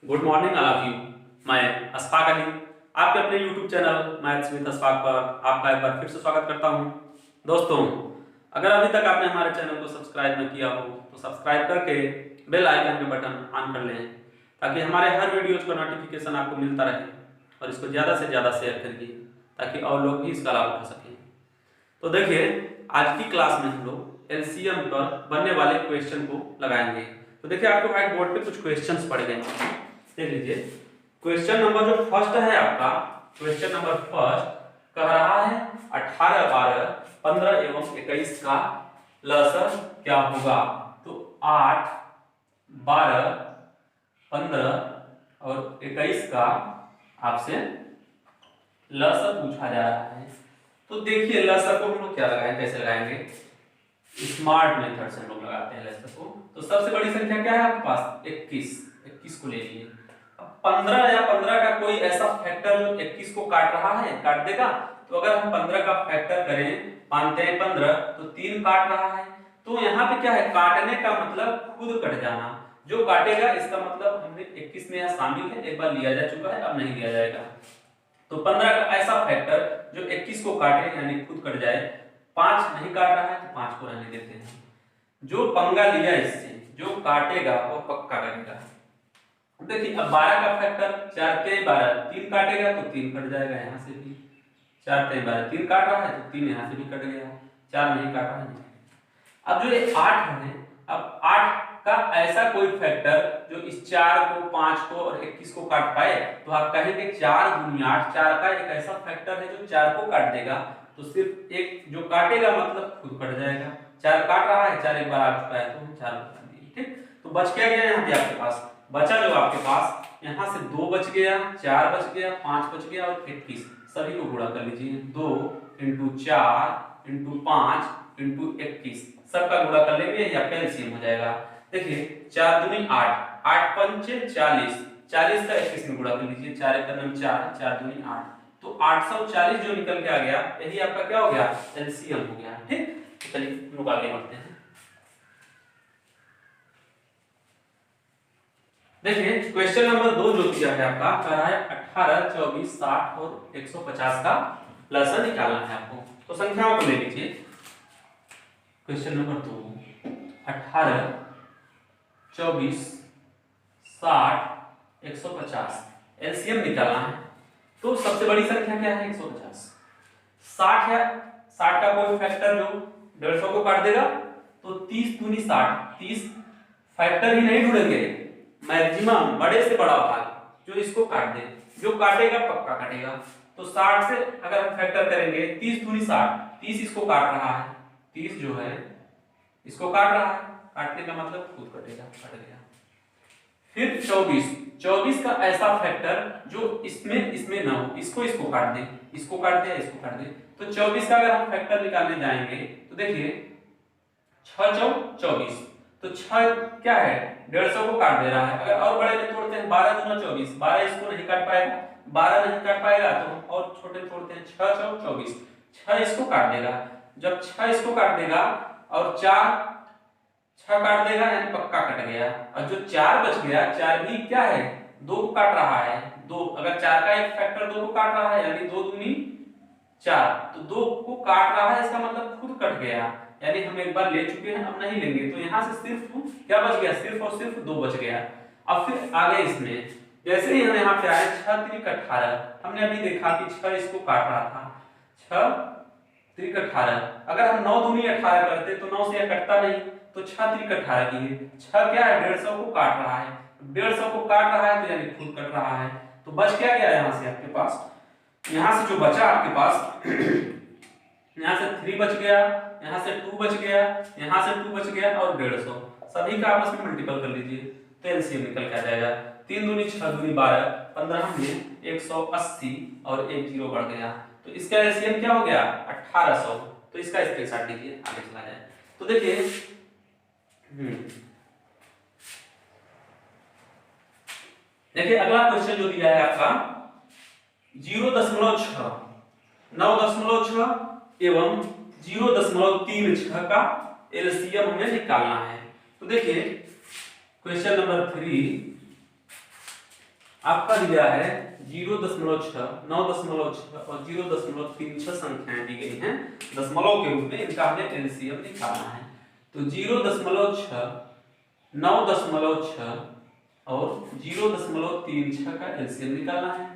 Good morning all of you. मैं अशफाक अली आपके अपने YouTube channel maths with Ashfaq पर आपका एक बार फिर से स्वागत करता हूं। दोस्तों, अगर अभी तक आपने हमारे चैनल को सब्सक्राइब न किया हो तो सब्सक्राइब करके बेल आइकन के बटन ऑन कर लें ताकि हमारे हर वीडियोज का नोटिफिकेशन आपको मिलता रहे और इसको ज़्यादा से ज़्यादा शेयर करिए ताकि और लोग भी इसका लाभ उठा सकें। तो देखिए, आज की क्लास में हम लोग एलसीएम पर बनने वाले क्वेश्चन को लगाएंगे। तो देखिए, आपको व्हाइट बोर्ड पे कुछ क्वेश्चंस पड़ गए हैं, देख लीजिए। क्वेश्चन नंबर जो फर्स्ट है आपका, क्वेश्चन नंबर फर्स्ट कह रहा है 18, 12, 15 एवं 21 का लसर क्या होगा। तो 8, 12, 15 और 21 का आपसे लसर पूछा जा रहा है। तो देखिए, लसर को हम लोग क्या लगाएंगे, कैसे लगाएंगे, स्मार्ट मेथड से हम लोग लगाते हैं लसर को। तो सबसे बड़ी संख्या क्या है आपके पास, 21 को ले लीजिए। 15 या 15 का कोई ऐसा फैक्टर जो 21 को काट रहा है, काट देगा। तो अगर हम 15 का फैक्टर करें, मानते हैं 15, तो 3 काट रहा है। तो यहाँ पे क्या है, काटने का मतलब खुद कट जाना। जो काटेगा इसका मतलब हमने 21 में यहाँ शामिल है, एक बार लिया जा चुका है, अब नहीं लिया जाएगा। तो 15 का ऐसा फैक्टर जो 21 को काटे यानी खुद कट जाए। 5 नहीं काट रहा है तो 5 को रहने देते हैं। जो पंगा लिया इससे, जो काटेगा वो पक्का कटेगा। देखिए, अब 12 का फैक्टर 4 के 12, 3 काटेगा तो 3 कट जाएगा यहाँ से भी। 4 के 12, 3 काट रहा है तो 3 यहाँ से भी कट गया, 4 नहीं काट रहा है। अब जो ये 8 है, अब 8 का ऐसा कोई फैक्टर जो इस 4 को, 5 को और 21 को काट पाए, तो आप कहेंगे 4 दूनी 8। 4 का एक ऐसा फैक्टर है जो 4 को काट देगा। तो सिर्फ एक जो काटेगा मतलब खुद कट जाएगा। 4 काट रहा है, 4 एक बार आ चुका है तो हम 4 को काट दिए। ठीक, तो बच क्या गया यहाँ पे आपके पास, बचा जो आपके पास यहाँ से 2 बच गया, 4 बच गया, 5 बच गया और 21। सभी को गुणा कर लीजिए, 2 × 4 × 5 × 21, सबका गुणा कर लेंगे या एलसीएम हो जाएगा। देखिए, 4 दूनी 8, 8 पंचे 40, 40 का 21 में गुणा कर लीजिए, 4 एक 4, 4 दूनी 8, तो 840 जो निकल के आ गया, यही आपका क्या हो गया, एलसीएम हो गया। ठीक, तो चलिए हम लोग आगे बढ़ते हैं। देखिए, क्वेश्चन नंबर 2 जो दिया है आपका, कह रहा है 18, 24, 60 और 150 का लसर निकालना है आपको। तो संख्याओं को ले लीजिए। क्वेश्चन नंबर 2, 18, 24, 60, 150 एलसीएम निकालना है। तो सबसे बड़ी संख्या क्या है, 150। 60 है, 60 का कोई फैक्टर जो 150 को काट देगा, तो 30 दूनी 60, 30 फैक्टर ही नहीं ढूंढेंगे, मैक्सिमम बड़े से बड़ा भाग जो इसको काट दे, जो काटेगा पक्का काटेगा। तो 60 से अगर हम फैक्टर करेंगे, 30 दूनी 60, 30 इसको काट रहा है, 30 जो है इसको काट रहा है, काटने का मतलब खुद कटेगा, कट गया। फिर 24, 24 का ऐसा फैक्टर जो इसमें ना हो, इसको काट दे, इसको काट दिया, इसको काट दे। तो 24 का अगर हम फैक्टर निकालने जाएंगे तो देखिए 6 चौक 24, तो 6 क्या है, 150 को काट दे रहा है। अगर और बड़े में तोड़ते हैं, 12 दूना 24, 12 इसको नहीं काट पाएगा, 12 नहीं काट पाएगा तो हम और छोटे तोड़ते हैं, 6 चौक 24, 6 इसको काट देगा। जब 6 इसको काट देगा और 4 6 काट देगा यानी पक्का कट गया। और जो 4 बच गया, 4 भी क्या है, 2 को काट रहा है। 2 अगर 4 का एक फैक्टर 2 को काट रहा है यानी 2 दूनी 4, तो 2 को काट रहा है, इसका मतलब खुद कट गया, यानी हम एक बार ले चुके हैं, अब नहीं लेंगे। तो यहाँ से सिर्फ क्या बच गया, सिर्फ और सिर्फ 2 बच गया। अब फिर आगे इसमें जैसे ही हम यहाँ पे आए, 6 3 18, हमने अभी देखा कि 6 इसको काट रहा था, 6 3 18। अगर हम 9 दूनी 18 करते तो 9 से कटता नहीं, तो 6 3 18 किए। 6 क्या है, 150 को काट रहा है, 150 को काट रहा है तो यानी खुद कट रहा है। तो बच क्या गया यहाँ से आपके पास, यहाँ से जो बचा आपके पास, यहाँ से 3 बच गया, यहाँ से 2 बच गया, यहाँ से 2 बच गया और 150, सभी का आपस में मल्टीपल कर लीजिए तो एलसीएम निकल के आ जाएगा। 3 दूनी 6 दूनी 12, 15 में 180 और एक जीरो बढ़ गया, तो इसका एलसीएम क्या हो गया, 1800। तो इसका स्क्रीनशॉट लीजिए, आगे चला जाए। तो देखिए, देखिए अगला क्वेश्चन जो दिया है आपका 0.6, 9.6 एवं 0.36 का एलसीएम हमें निकालना है। तो देखिए, क्वेश्चन नंबर 3 आपका दिया है 0.6, 9.6 और 0.36 संख्याएं दी गई हैं दशमलव के रूप में, इनका हमें एलसीएम निकालना है। तो 0.6, 9.6 और 0.36 का एलसीएम निकालना है।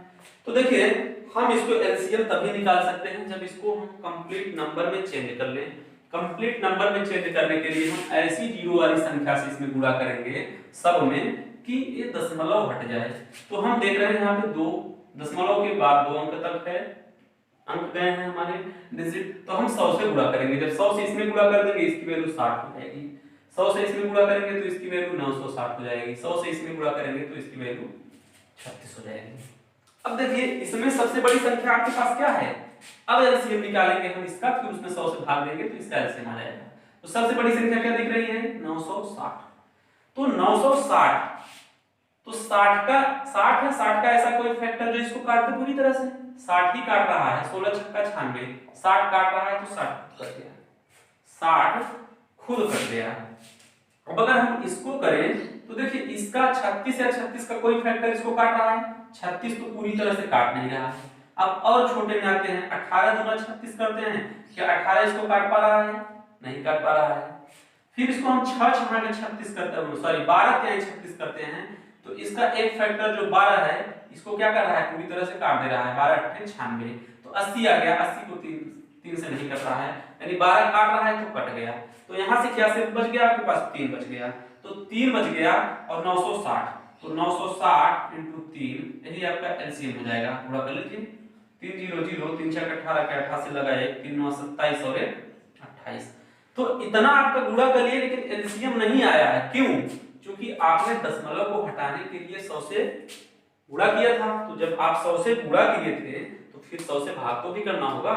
तो देखिए हम इसको एलसीएम तभी निकाल सकते हैं जब इसको हम कंप्लीट नंबर में चेंज कर लें। कंप्लीट नंबर में चेंज करने के लिए हम ऐसी जीरो वाली संख्या से इसमें गुणा करेंगे सब में कि ये दशमलव हट जाए। तो हम देख रहे हैं यहाँ पे दो दशमलव के बाद 2 अंक तक है, अंक गए हैं हमारे डिजिट, तो हम 100 से गुणा करेंगे। जब 100 से इसमें गुणा कर देंगे इसकी वैल्यू 60 हो जाएगी, 100 से इसमें गुणा करेंगे तो इसकी वैल्यू 960 हो जाएगी, 100 से इसमें गुणा करेंगे तो इसकी वैल्यू 36 हो जाएगी। अब देखिए इसमें सबसे बड़ी संख्या आपके पास क्या है, अब एलसीएम निकालेंगे हम इसका, फिर उसमें 100 से भाग देंगे तो इसका एलसीएम आ जाएगा। तो सबसे बड़ी संख्या क्या दिख रही है 960। तो 960 तो 60 का 60 है, 60 का ऐसा कोई फैक्टर जो इसको काट दे पूरी तरह से, 60 ही काट रहा है, 16 छक्का 96, 60 काट रहा है तो 60 कट गया, 60 खुद कट गया। अब अगर हम इसको करें तो देखिए इसका 36 या 36 का कोई फैक्टर इसको काट रहा है, 36 तो पूरी तरह से काट नहीं रहा है। अब और छोटे में आते हैं, 18 दूना 36 करते हैं, क्या 18 इसको काट पा रहा है, नहीं काट पा रहा है। फिर इसको हम 6 6 के 36 करते हैं, सॉरी 12 के 36 करते हैं, तो इसका एक फैक्टर जो 12 है इसको क्या कर रहा है पूरी तरह से काट दे रहा है, 12 8 96, तो 80 आ गया, 80 को 3 से नहीं कट रहा है, यानी 12 काट रहा है तो कट गया। तो यहाँ से क्या सिर्फ बच गया आपके पास 3 बच गया, तो 3 बच गया और 960, तो 960 इंटू 3 यही आपका एलसीएम हो जाएगा। गुणा कर लीजिए, 3 0 0 3 6 18 के 88 लगाए, 3 9 27 और 28, तो इतना आपका गुणा कर लिए लेकिन एलसीएम नहीं आया है। क्यों? क्योंकि आपने दशमलव को हटाने के लिए 100 से गुणा किया था, तो जब आप 100 से गुणा किए थे तो फिर 100 से भाग तो भी करना होगा,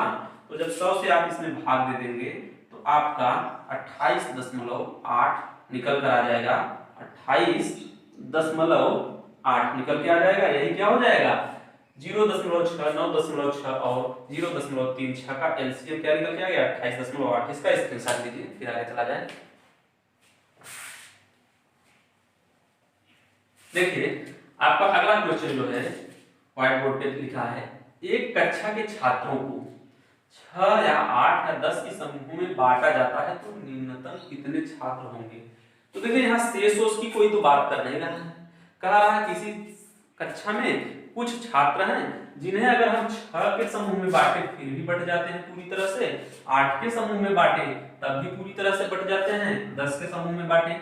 तो जब 100 से आप इसमें भाग दे देंगे तो आपका 28.8 निकल कर आ जाएगा, 28.8 निकल के आ जाएगा। यही क्या हो जाएगा 0.6, 9.6 और 0.36 का एलसीएम क्या निकल के आ गया 28.8। इसका स्क्रीनशॉट लीजिए फिर आगे चला जाए। देखिए आपका अगला क्वेश्चन जो है व्हाइट बोर्ड पे लिखा है, एक कक्षा के छात्रों को 6 या 8 या 10 के समूह में बांटा जाता है तो न्यूनतम कितने छात्र होंगे। तो देखिए यहाँ शेष की कोई तो बात कर नहीं रहा है, कह रहा है किसी कक्षा में कुछ छात्र हैं जिन्हें अगर हम 6 के समूह में बांटे फिर भी बढ़ जाते हैं पूरी तरह से, 8 के समूह में बांटे तब भी पूरी तरह से बढ़ जाते हैं, 10 के समूह में बांटे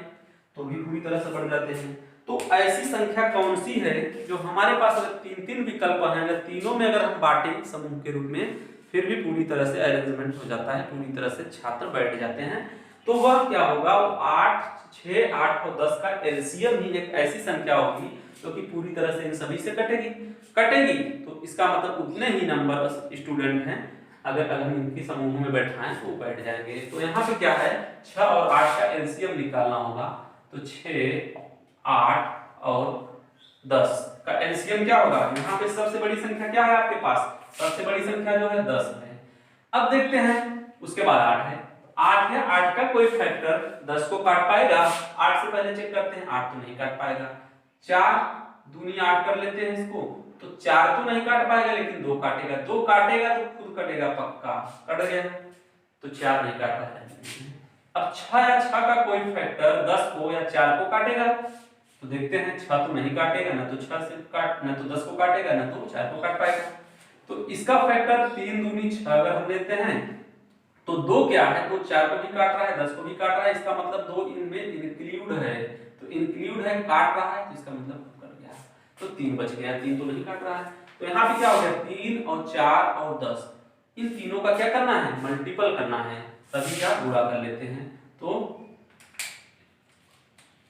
तो भी पूरी तरह से बढ़ जाते हैं। तो ऐसी संख्या कौन सी है जो हमारे पास अगर 3 विकल्प हैं, अगर तीनों में अगर हम बांटे समूह के रूप में फिर भी पूरी तरह से अरेंजमेंट हो जाता है, पूरी तरह से छात्र बैठ जाते हैं, तो वह क्या होगा, वो 8 6 8 और 10 का एलसीएम ही एक ऐसी संख्या होगी जो कि पूरी तरह से इन सभी से कटेगी। तो इसका मतलब उतने ही नंबर स्टूडेंट हैं अगर हम इनके समूह में बैठाएं तो बैठ जाएंगे। तो यहाँ पे क्या है 6 और 8 का एलसीएम निकालना होगा, तो 6 8 और 10 का एलसीएम क्या होगा, यहाँ पे सबसे बड़ी संख्या क्या है आपके पास, सबसे बड़ी संख्या जो है 10 है। अब देखते हैं उसके बाद 8 है, 8 है, 8 का कोई फैक्टर 10 को काट पाएगा, 8 से पहले चेक करते हैं, 8 तो नहीं काट पाएगा। 4 दूनी 8 कर लेते हैं इसको, तो 4 तो नहीं काट पाएगा लेकिन 2 काटेगा, 2 काटेगा तो खुद कटेगा, पक्का कट गया, तो 4 नहीं काट रहा है। अब 6 या 6 का कोई फैक्टर 10 को या 4 को काटेगा, तो देखते हैं 6 तो नहीं काटेगा, ना तो 6 से काट, ना तो 10 को काटेगा, ना तो 4 को काट पाएगा। तो इसका फैक्टर 3 दूनी 6 अगर हम लेते हैं तो 2 क्या है, तो 4 को भी काट रहा है, 10 को भी काट रहा है, इसका मतलब 2 इनमें इंक्लूड है, तो इंक्लूड है काट रहा है, तो इसका मतलब कट गया, तो 3 बच गया, 3 तो नहीं काट रहा है। तो यहाँ पे क्या हो गया 3 और 4 और 10, इन तीनों का क्या करना है, मल्टीपल करना है, सभी का गुणा कर लेते हैं। तो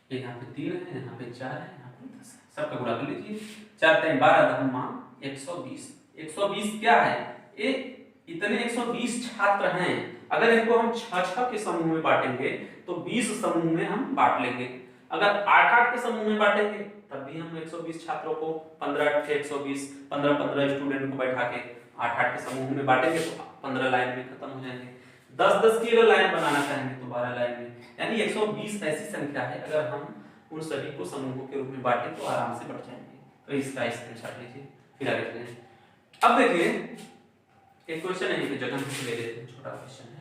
यहाँ पे 3 है, यहाँ पे 4 है, यहाँ पे 10 है, सबका गुणा कर लीजिए, 4 3 12 10 120, 120 क्या है, ये इतने 120 छात्र हैं, अगर इनको हम 6 के समूह में बांटेंगे तो 20 समूह में हम बांट लेंगे, अगर 8 के समूह में बांटेंगे तब भी हम 120 छात्रों को 15 8 120 15 स्टूडेंट को बैठा के 8 के समूह में बांटेंगे तो 15 लाइन में खत्म हो जाएंगे। 10 की अगर लाइन बनाना चाहेंगे तो 12 लाइन में, यानी 120 ऐसी संख्या है, अगर हम उन सभी को समूहों के रूप में बांटें तो आराम से बढ़ जाएंगे। तो इसका स्क्रीनशॉट लीजिए, फिर आगे चलें। अब देखिए एक क्वेश्चन है, ये जगह से ले लेते हैं, छोटा क्वेश्चन है।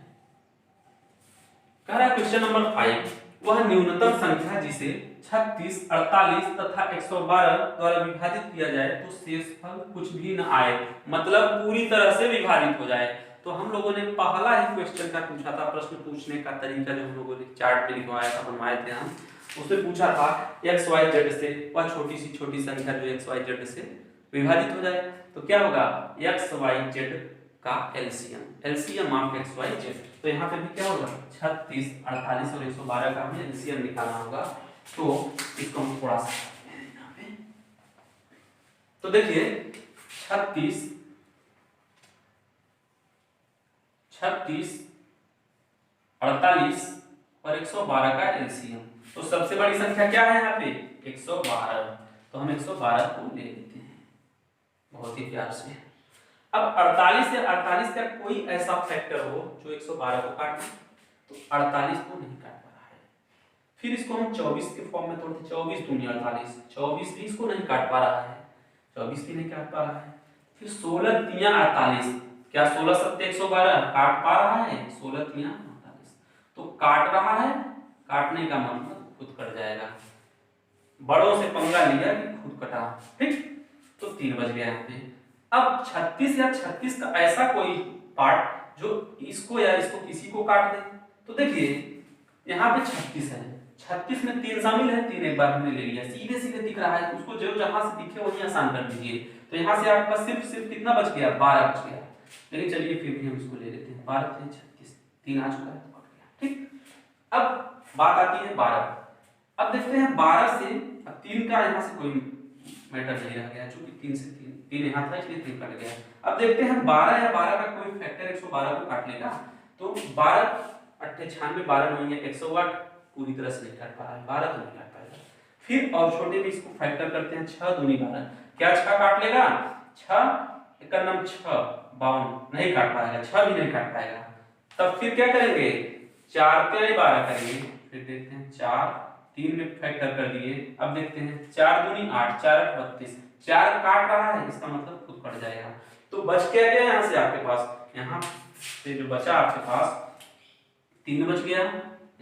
कह रहा है क्वेश्चन नंबर 5, वह न्यूनतम संख्या जिसे 36, 48 तथा 112 द्वारा विभाजित किया जाए तो शेषफल कुछ भी न आए, मतलब पूरी तरह से विभाजित हो जाए। तो हम लोगों ने पहला ही क्वेश्चन का पूछा था, प्रश्न पूछने का तरीका जो हम लोगों ने चार्ट पे लिखवाया था, बनवाए थे हम, उसमें पूछा था x y z से वह छोटी संख्या जो x y z से विभाजित हो जाए तो क्या होगा, x y z का LCM of x y z। तो यहाँ पे भी क्या होगा, 36, 48 और 112 का हमें एलसीएम निकालना होगा। तो इसको हम थोड़ा सा यहाँ पे, तो देखिए 36, 48 और 112 का एलसीएम। तो सबसे बड़ी संख्या क्या है यहाँ पे, 112। तो हम 112 को ले लेते हैं बहुत ही प्यार से। अब 48 से 48 का कोई ऐसा फैक्टर हो जो 112 को काटे, तो 48 को नहीं काट पा रहा है। फिर इसको हम 24 के फॉर्म में तोड़ते, 24 दूनी 48, 24 भी इसको नहीं काट पा रहा है, 24 भी नहीं काट पा रहा है। फिर 16 तिया 48, क्या 16 सत्ते 112 काट पा रहा है, 16 तिया 48 तो काट रहा है, काटने का मतलब खुद कट जाएगा, बड़ों से पंगा लिया कि खुद कटा, ठीक। तो 3 बज गया यहाँ पे। अब 36 या 36 का ऐसा कोई पार्ट जो इसको या इसको किसी को काट दे, तो देखिए यहाँ पे 36 है, 36 में 3 शामिल है, 3 एक बार हमने ले लिया, सीधे सीधे दिख रहा है, उसको जो जहां से दिखे वहीं आसान कर दीजिए। तो यहाँ से आपके पास सिर्फ कितना बच गया, 12 बच गया। लेकिन चलिए फिर भी हम इसको ले लेते हैं, 12 से 36, 3 आ चुका है तो कट गया, ठीक। अब बात आती है 12। अब देखते हैं 12 से, अब 3 का यहाँ से कोई मैटर नहीं रह गया, चूंकि 3 से 3 यहाँ था इसलिए 3 कट गया। अब देखते हैं 12 या 12 का कोई फैक्टर 112 को काट लेगा, तो 12 8 96 12 9 108 पूरी तरह से नहीं काट पा रहा है, 12 तो नहीं काट पाएगा। फिर और छोटे में इसको फैक्टर करते हैं, 6 दूनी 12, क्या 6 काट लेगा, 6 एक नंबर 6 52 नहीं काट पाएगा, 6 भी नहीं काट पाएगा। तब फिर क्या करेंगे, 4 3 12 करेंगे, फिर देखते हैं 4 3 में फैक्टर कर दिए। अब देखते हैं 4 दूनी 8, 4 8 32, 4 काट रहा है, इसका मतलब खुद कट जाएगा। तो बच क्या गया यहाँ से आपके पास, यहाँ से जो बचा आपके पास 3 बच गया,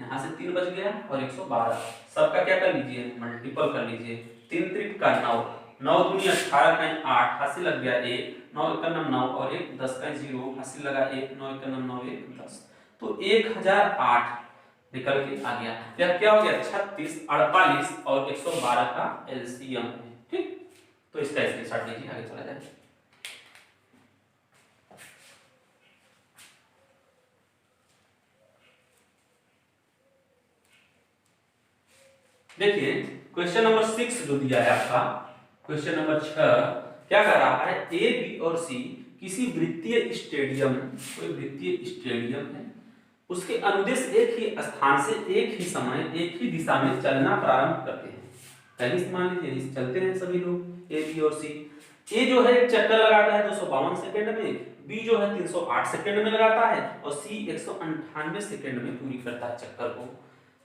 यहाँ से 3 बच गया और 112, सबका क्या कर लीजिए, मल्टीपल कर लीजिए। 3 त्रिक का 9, 9 दूनी 18 का 8, हासिल लग गया 1, 9 एक का 9 और 1 10 का 0, हासिल लगा 1, 9 एक का 9 1 10, तो 1008 निकल के आ गया। यह क्या हो गया, 36, 48 और 112 का एलसीएम है, ठीक। तो इसका स्क्रीनशॉट लीजिए, आगे चला जाए। देखिए क्वेश्चन नंबर 6 जो दिया है आपका, क्वेश्चन नंबर 6 क्या कर रहा है, ए बी और सी किसी वृत्तीय स्टेडियम, कोई वृत्तीय स्टेडियम है, उसके अनुदेश एक ही स्थान से एक ही समय एक ही दिशा में चलना प्रारंभ करते हैं। पहले मान लीजिए चलते हैं सभी लोग ए बी और सी। ए जो है एक चक्कर लगाता है 252 सेकंड में, बी जो है 308 सेकंड में लगाता है और सी 198 सेकंड में पूरी करता है चक्कर को।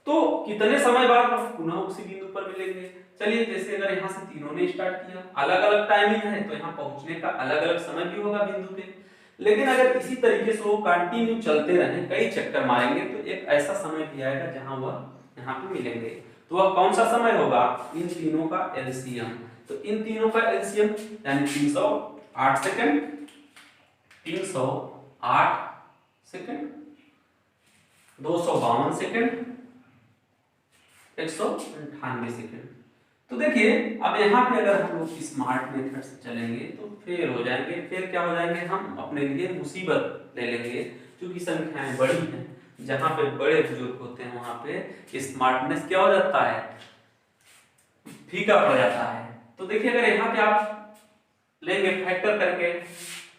तो कितने समय बाद हम पुनः उसी बिंदु पर मिलेंगे। चलिए जैसे अगर यहाँ से तीनों ने स्टार्ट किया, अलग अलग टाइमिंग है तो यहाँ पहुंचने का अलग अलग समय भी होगा बिंदु पे। लेकिन अगर इसी तरीके से वो कंटिन्यू चलते रहे, कई चक्कर मारेंगे तो एक ऐसा समय भी आएगा जहां वह यहाँ पे मिलेंगे। तो वह कौन सा समय होगा, इन तीनों का एलसीएम। तो इन तीनों का एलसीएम यानी 308 सेकंड, 308 सेकंड, 252 सेकंड, 198 सेकंड। तो देखिए अब यहाँ पे अगर हम लोग स्मार्ट मेथड से चलेंगे तो फेल हो जाएंगे। फिर क्या हो जाएंगे, हम अपने लिए मुसीबत ले लेंगे, क्योंकि संख्याएं बड़ी हैं। जहाँ पे बड़े बुजुर्ग होते हैं वहां पे स्मार्टनेस क्या हो जाता है, फीका पड़ जाता है। तो देखिए अगर यहाँ पे आप लेंगे फैक्टर करके,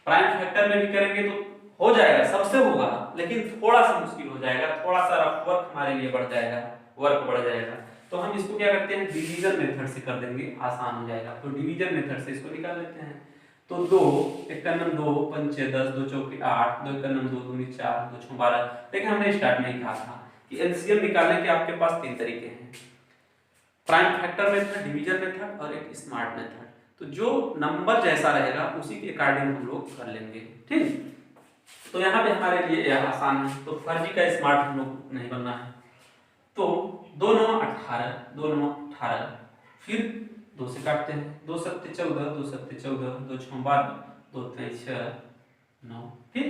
प्राइम फैक्टर में भी करेंगे तो हो जाएगा, सबसे होगा, लेकिन थोड़ा सा मुश्किल हो जाएगा, थोड़ा सा रफ वर्क हमारे लिए बढ़ जाएगा, वर्क बढ़ जाएगा। तो हम इसको क्या करते हैं, डिवीजन मेथड से कर देंगे, आसान हो जाएगा। तो डिवीजन मेथड से इसको निकाल लेते हैं। तो 2 एक का नम 2 5 10 2 चौके 8, 2 का नम 2 दूनी 4 2 6 12। लेकिन हमने स्टार्ट में ही कहा था कि एलसीएम निकालने के आपके पास 3 तरीके हैं, prime factor method, division method और एक स्मार्ट मेथड। तो जो नंबर जैसा रहेगा उसी के अकॉर्डिंग हम लोग कर लेंगे। ठीक, तो यहाँ पे हमारे लिए यह आसान है, तो फर्जी का स्मार्ट हम लोग नहीं बनना है। तो 2 9 18, 2 9 18, फिर 2 से काटते हैं, 2 7 14, 2 7 14, 2 6 12, 2 3 6 9। फिर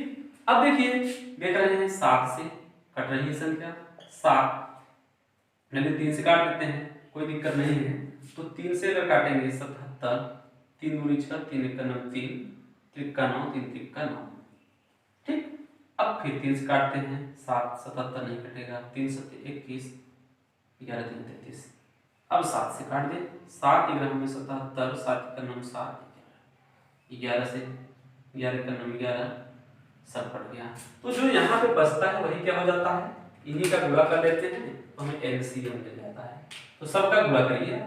अब देखिए देख रहे हैं 7 से कट रही है संख्या 7, पहले 3 से काट लेते हैं, कोई दिक्कत नहीं है। तो 3 से अगर काटेंगे 77, 3 दूनी 6, 3 1 9, 3 3 का 9, 3 3 का 9। ठीक, अब फिर 3 से काटते हैं 7, 77 नहीं कटेगा, 3 7 21, 11 3 33। अब 7 से काट दे, 7 11 में 77, 7 का 9 7, 11 से 11 का 9 11, सब कट गया। तो जो यहाँ पे बचता है वही क्या हो जाता है, इन्हीं का गुणा कर लेते हैं तो हमें एलसीएम मिल जाता है। तो सबका गुणा करिए,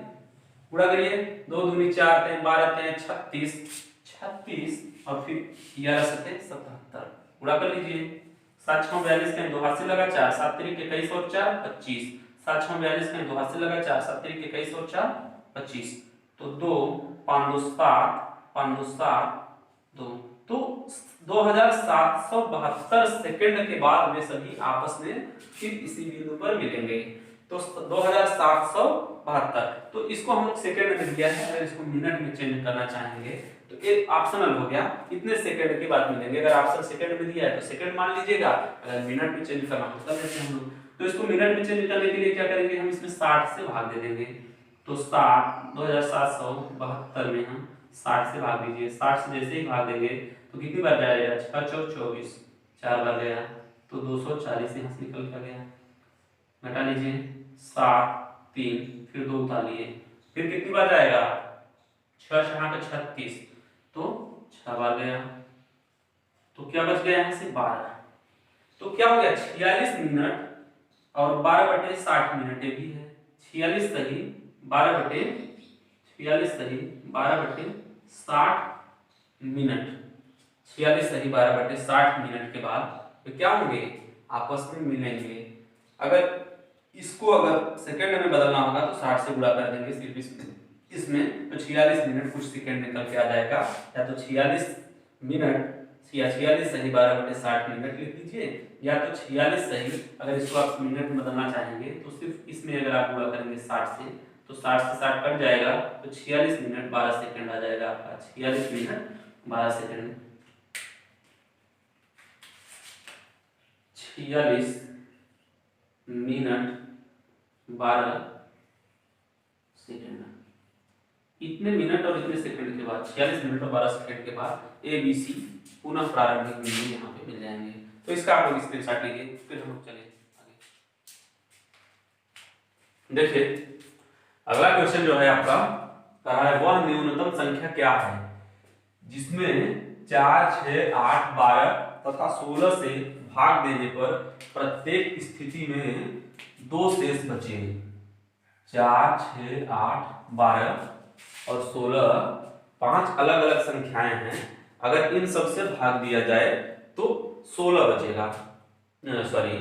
गुणा करिए, 2 दूनी 4 3 12 3 36, 36 और फिर 11 7 77, गुणा कर लीजिए। 7 6 42 के 2 हाथ से लगा 4, 7 3 21 और 4 25, 7 6 42 के 2 हाथ से लगा 4, 7 3 21 और 4 25, तो 2 5 2 7, 5 2 7 2, तो 2772 सेकंड के बाद वे सभी आपस में फिर इसी बिंदु पर मिलेंगे। तो 2772, तो इसको हम लोग सेकंड में दिया है, अगर इसको मिनट में चेंज करना चाहेंगे तो ये ऑप्शनल हो गया, कितने सेकंड के बाद मिलेंगे। अगर ऑप्शन सेकंड में दिया है तो सेकंड मान लीजिएगा, अगर मिनट में चेंज करना हो कर लेते हैं हम लोग। तो इसको मिनट में चेंज करने के लिए क्या करेंगे, हम इसमें 60 से भाग दे देंगे। तो 60 2772 में हम 60 से भाग दीजिए, 60 से जैसे ही भाग देंगे तो कितनी बार जाएगा, 6 4 24, 4 बार गया तो 240 यहाँ से निकल कर गया। घटा लीजिए 7 3, फिर 2 उतारिए, फिर कितनी बार जाएगा, 6 6 का 36, तो 6 बार गया। तो क्या बच गया यहाँ से 12। तो क्या हो गया 46 मिनट और 12/60 मिनट ये भी है, 46 सही 12/46 सही 12/60 मिनट, 46 सही 12/60 मिनट के बाद तो क्या होंगे, आपस में मिलेंगे। अगर इसको अगर सेकंड में बदलना होगा तो 60 से गुणा कर देंगे सिर्फ इसमें, तो 46 मिनट कुछ सेकंड निकल के आ जाएगा। या तो 46 मिनट या 46 सही 12/60 मिनट लिख दीजिए, या तो 46 सही, अगर इसको आप मिनट में बदलना चाहेंगे तो सिर्फ इसमें अगर आप गुणा करेंगे 60 से, तो 60 से 60 कट जाएगा, तो 46 मिनट 12 सेकंड आ जाएगा आपका, 46 मिनट 12 सेकंड, 46 मिनट 12 सेकंड। इतने मिनट और इतने सेकंड के बाद 46 मिनट और 12 सेकंड के बाद ए बी सी पुनः प्रारंभिक बिंदु यहाँ पे मिल जाएंगे। तो इसका आप लोग स्क्रीनशॉट लीजिए, फिर हम लोग चले आगे। देखिए अगला क्वेश्चन जो है आपका कहा है, वह न्यूनतम संख्या क्या है जिसमें 4 6 8 12 तथा 16 से भाग देने पर प्रत्येक स्थिति में 2 शेष बचे। 4 6 8 12 और 16 5 अलग अलग संख्याएं हैं, अगर इन सब से भाग दिया जाए तो 16 बचेगा, सॉरी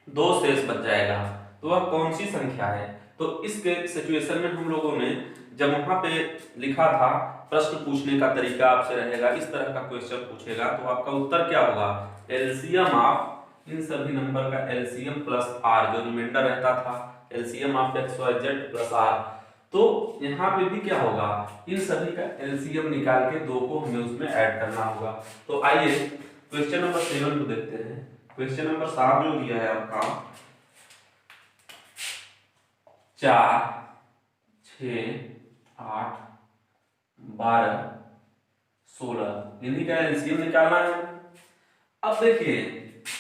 2 शेष बच जाएगा। तो वह कौन सी संख्या है। तो इस सिचुएशन में हम लोगों ने जब वहां पे लिखा था, प्रश्न पूछने का तरीका आपसे रहेगा, इस तरह का क्वेश्चन पूछेगा तो आपका उत्तर क्या होगा, एलसीएम ऑफ इन सभी नंबर का एलसीएम प्लस आर, जो रिमाइंडर रहता था LCM of X Y Z plus R. तो यहाँ पे भी क्या होगा, इन सभी का एलसीएम निकाल के 2 को हमें उसमें ऐड करना होगा। तो आइए क्वेश्चन नंबर 7 को देखते हैं। क्वेश्चन नंबर 7 जो दिया है आपका, 4 6 8 12 16 इन्हीं का एलसीएम निकालना है। अब देखिए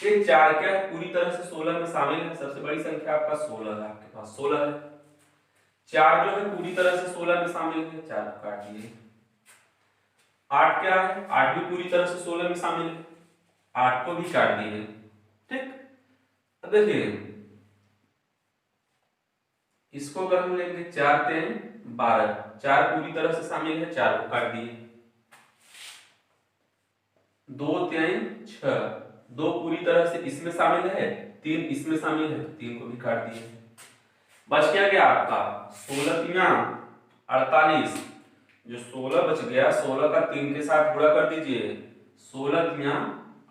ये 4 क्या है, पूरी तरह से 16 में शामिल है, सबसे बड़ी संख्या आपका 16 है, आपके पास 16 है। 4 जो है पूरी तरह से 16 में शामिल है, 4 को काट दिए। 8 क्या है, 8 भी पूरी तरह से 16 में शामिल है, 8 को भी काट दिए। ठीक, अब देखिए इसको अगर हम लेंगे 4 3 12, 4 पूरी तरह से शामिल है, 4 को काट दिए। 2 3 6, 2 पूरी तरह से इसमें शामिल है, 3 इसमें शामिल है, 3 को भी काट दिए। बच क्या गया आपका 16 3 48, जो 16 बच गया, 16 का 3 के साथ गुणा कर दीजिए, 16 तिया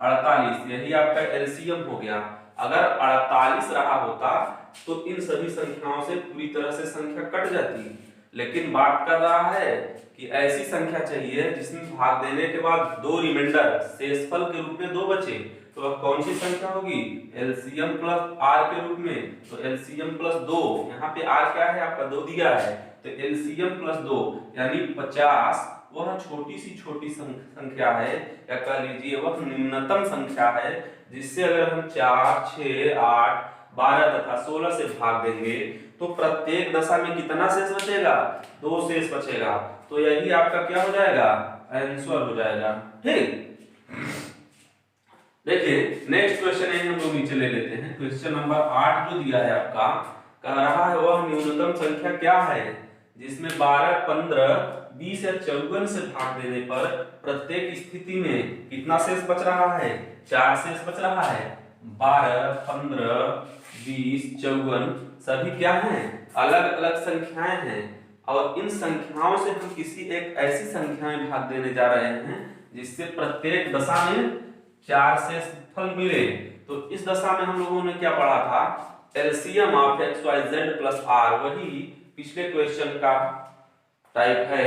48, यही आपका एलसीएम हो गया। अगर 48 रहा होता तो इन सभी संख्याओं से पूरी तरह से संख्या कट जाती, लेकिन बात कर रहा है कि ऐसी संख्या चाहिए जिसमें भाग देने के बाद दो रिमाइंडर शेषफल के रूप में दो बचे। तो वह कौन सी संख्या होगी? एलसीएम प्लस आर के रूप में। तो एलसीएम प्लस 2, यहाँ पे आर क्या है आपका? 2 दिया है, तो एलसीएम प्लस 2 यानी 50 वह छोटी सी छोटी संख्या है, या कह लीजिए वह निम्नतम संख्या है, जिससे अगर हम 4, 6, 8, 12 तथा 16 से भाग देंगे तो प्रत्येक दशा में कितना शेष बचेगा? 2 शेष बचेगा। तो यही आपका क्या हो जाएगा? आंसर हो जाएगा। ठीक, देखिए नेक्स्ट क्वेश्चन है, हम लोग नीचे ले लेते हैं। क्वेश्चन नंबर 8 जो दिया है आपका, कह रहा है वह न्यूनतम संख्या क्या है जिसमें 12, 15, 20 या 54 से भाग देने पर प्रत्येक स्थिति में कितना शेष बच रहा है? 4 शेष बच रहा है। 12, 15, 20, 54 सभी क्या हैं? अलग अलग संख्याएं हैं, और इन संख्याओं से हम किसी एक ऐसी संख्या में भाग देने जा रहे हैं जिससे प्रत्येक दशा में 4 शेषफल मिले। तो इस दशा में हम लोगों ने क्या पढ़ा था? LCM of X Y Z plus R, वही पिछले क्वेश्चन का टाइप है।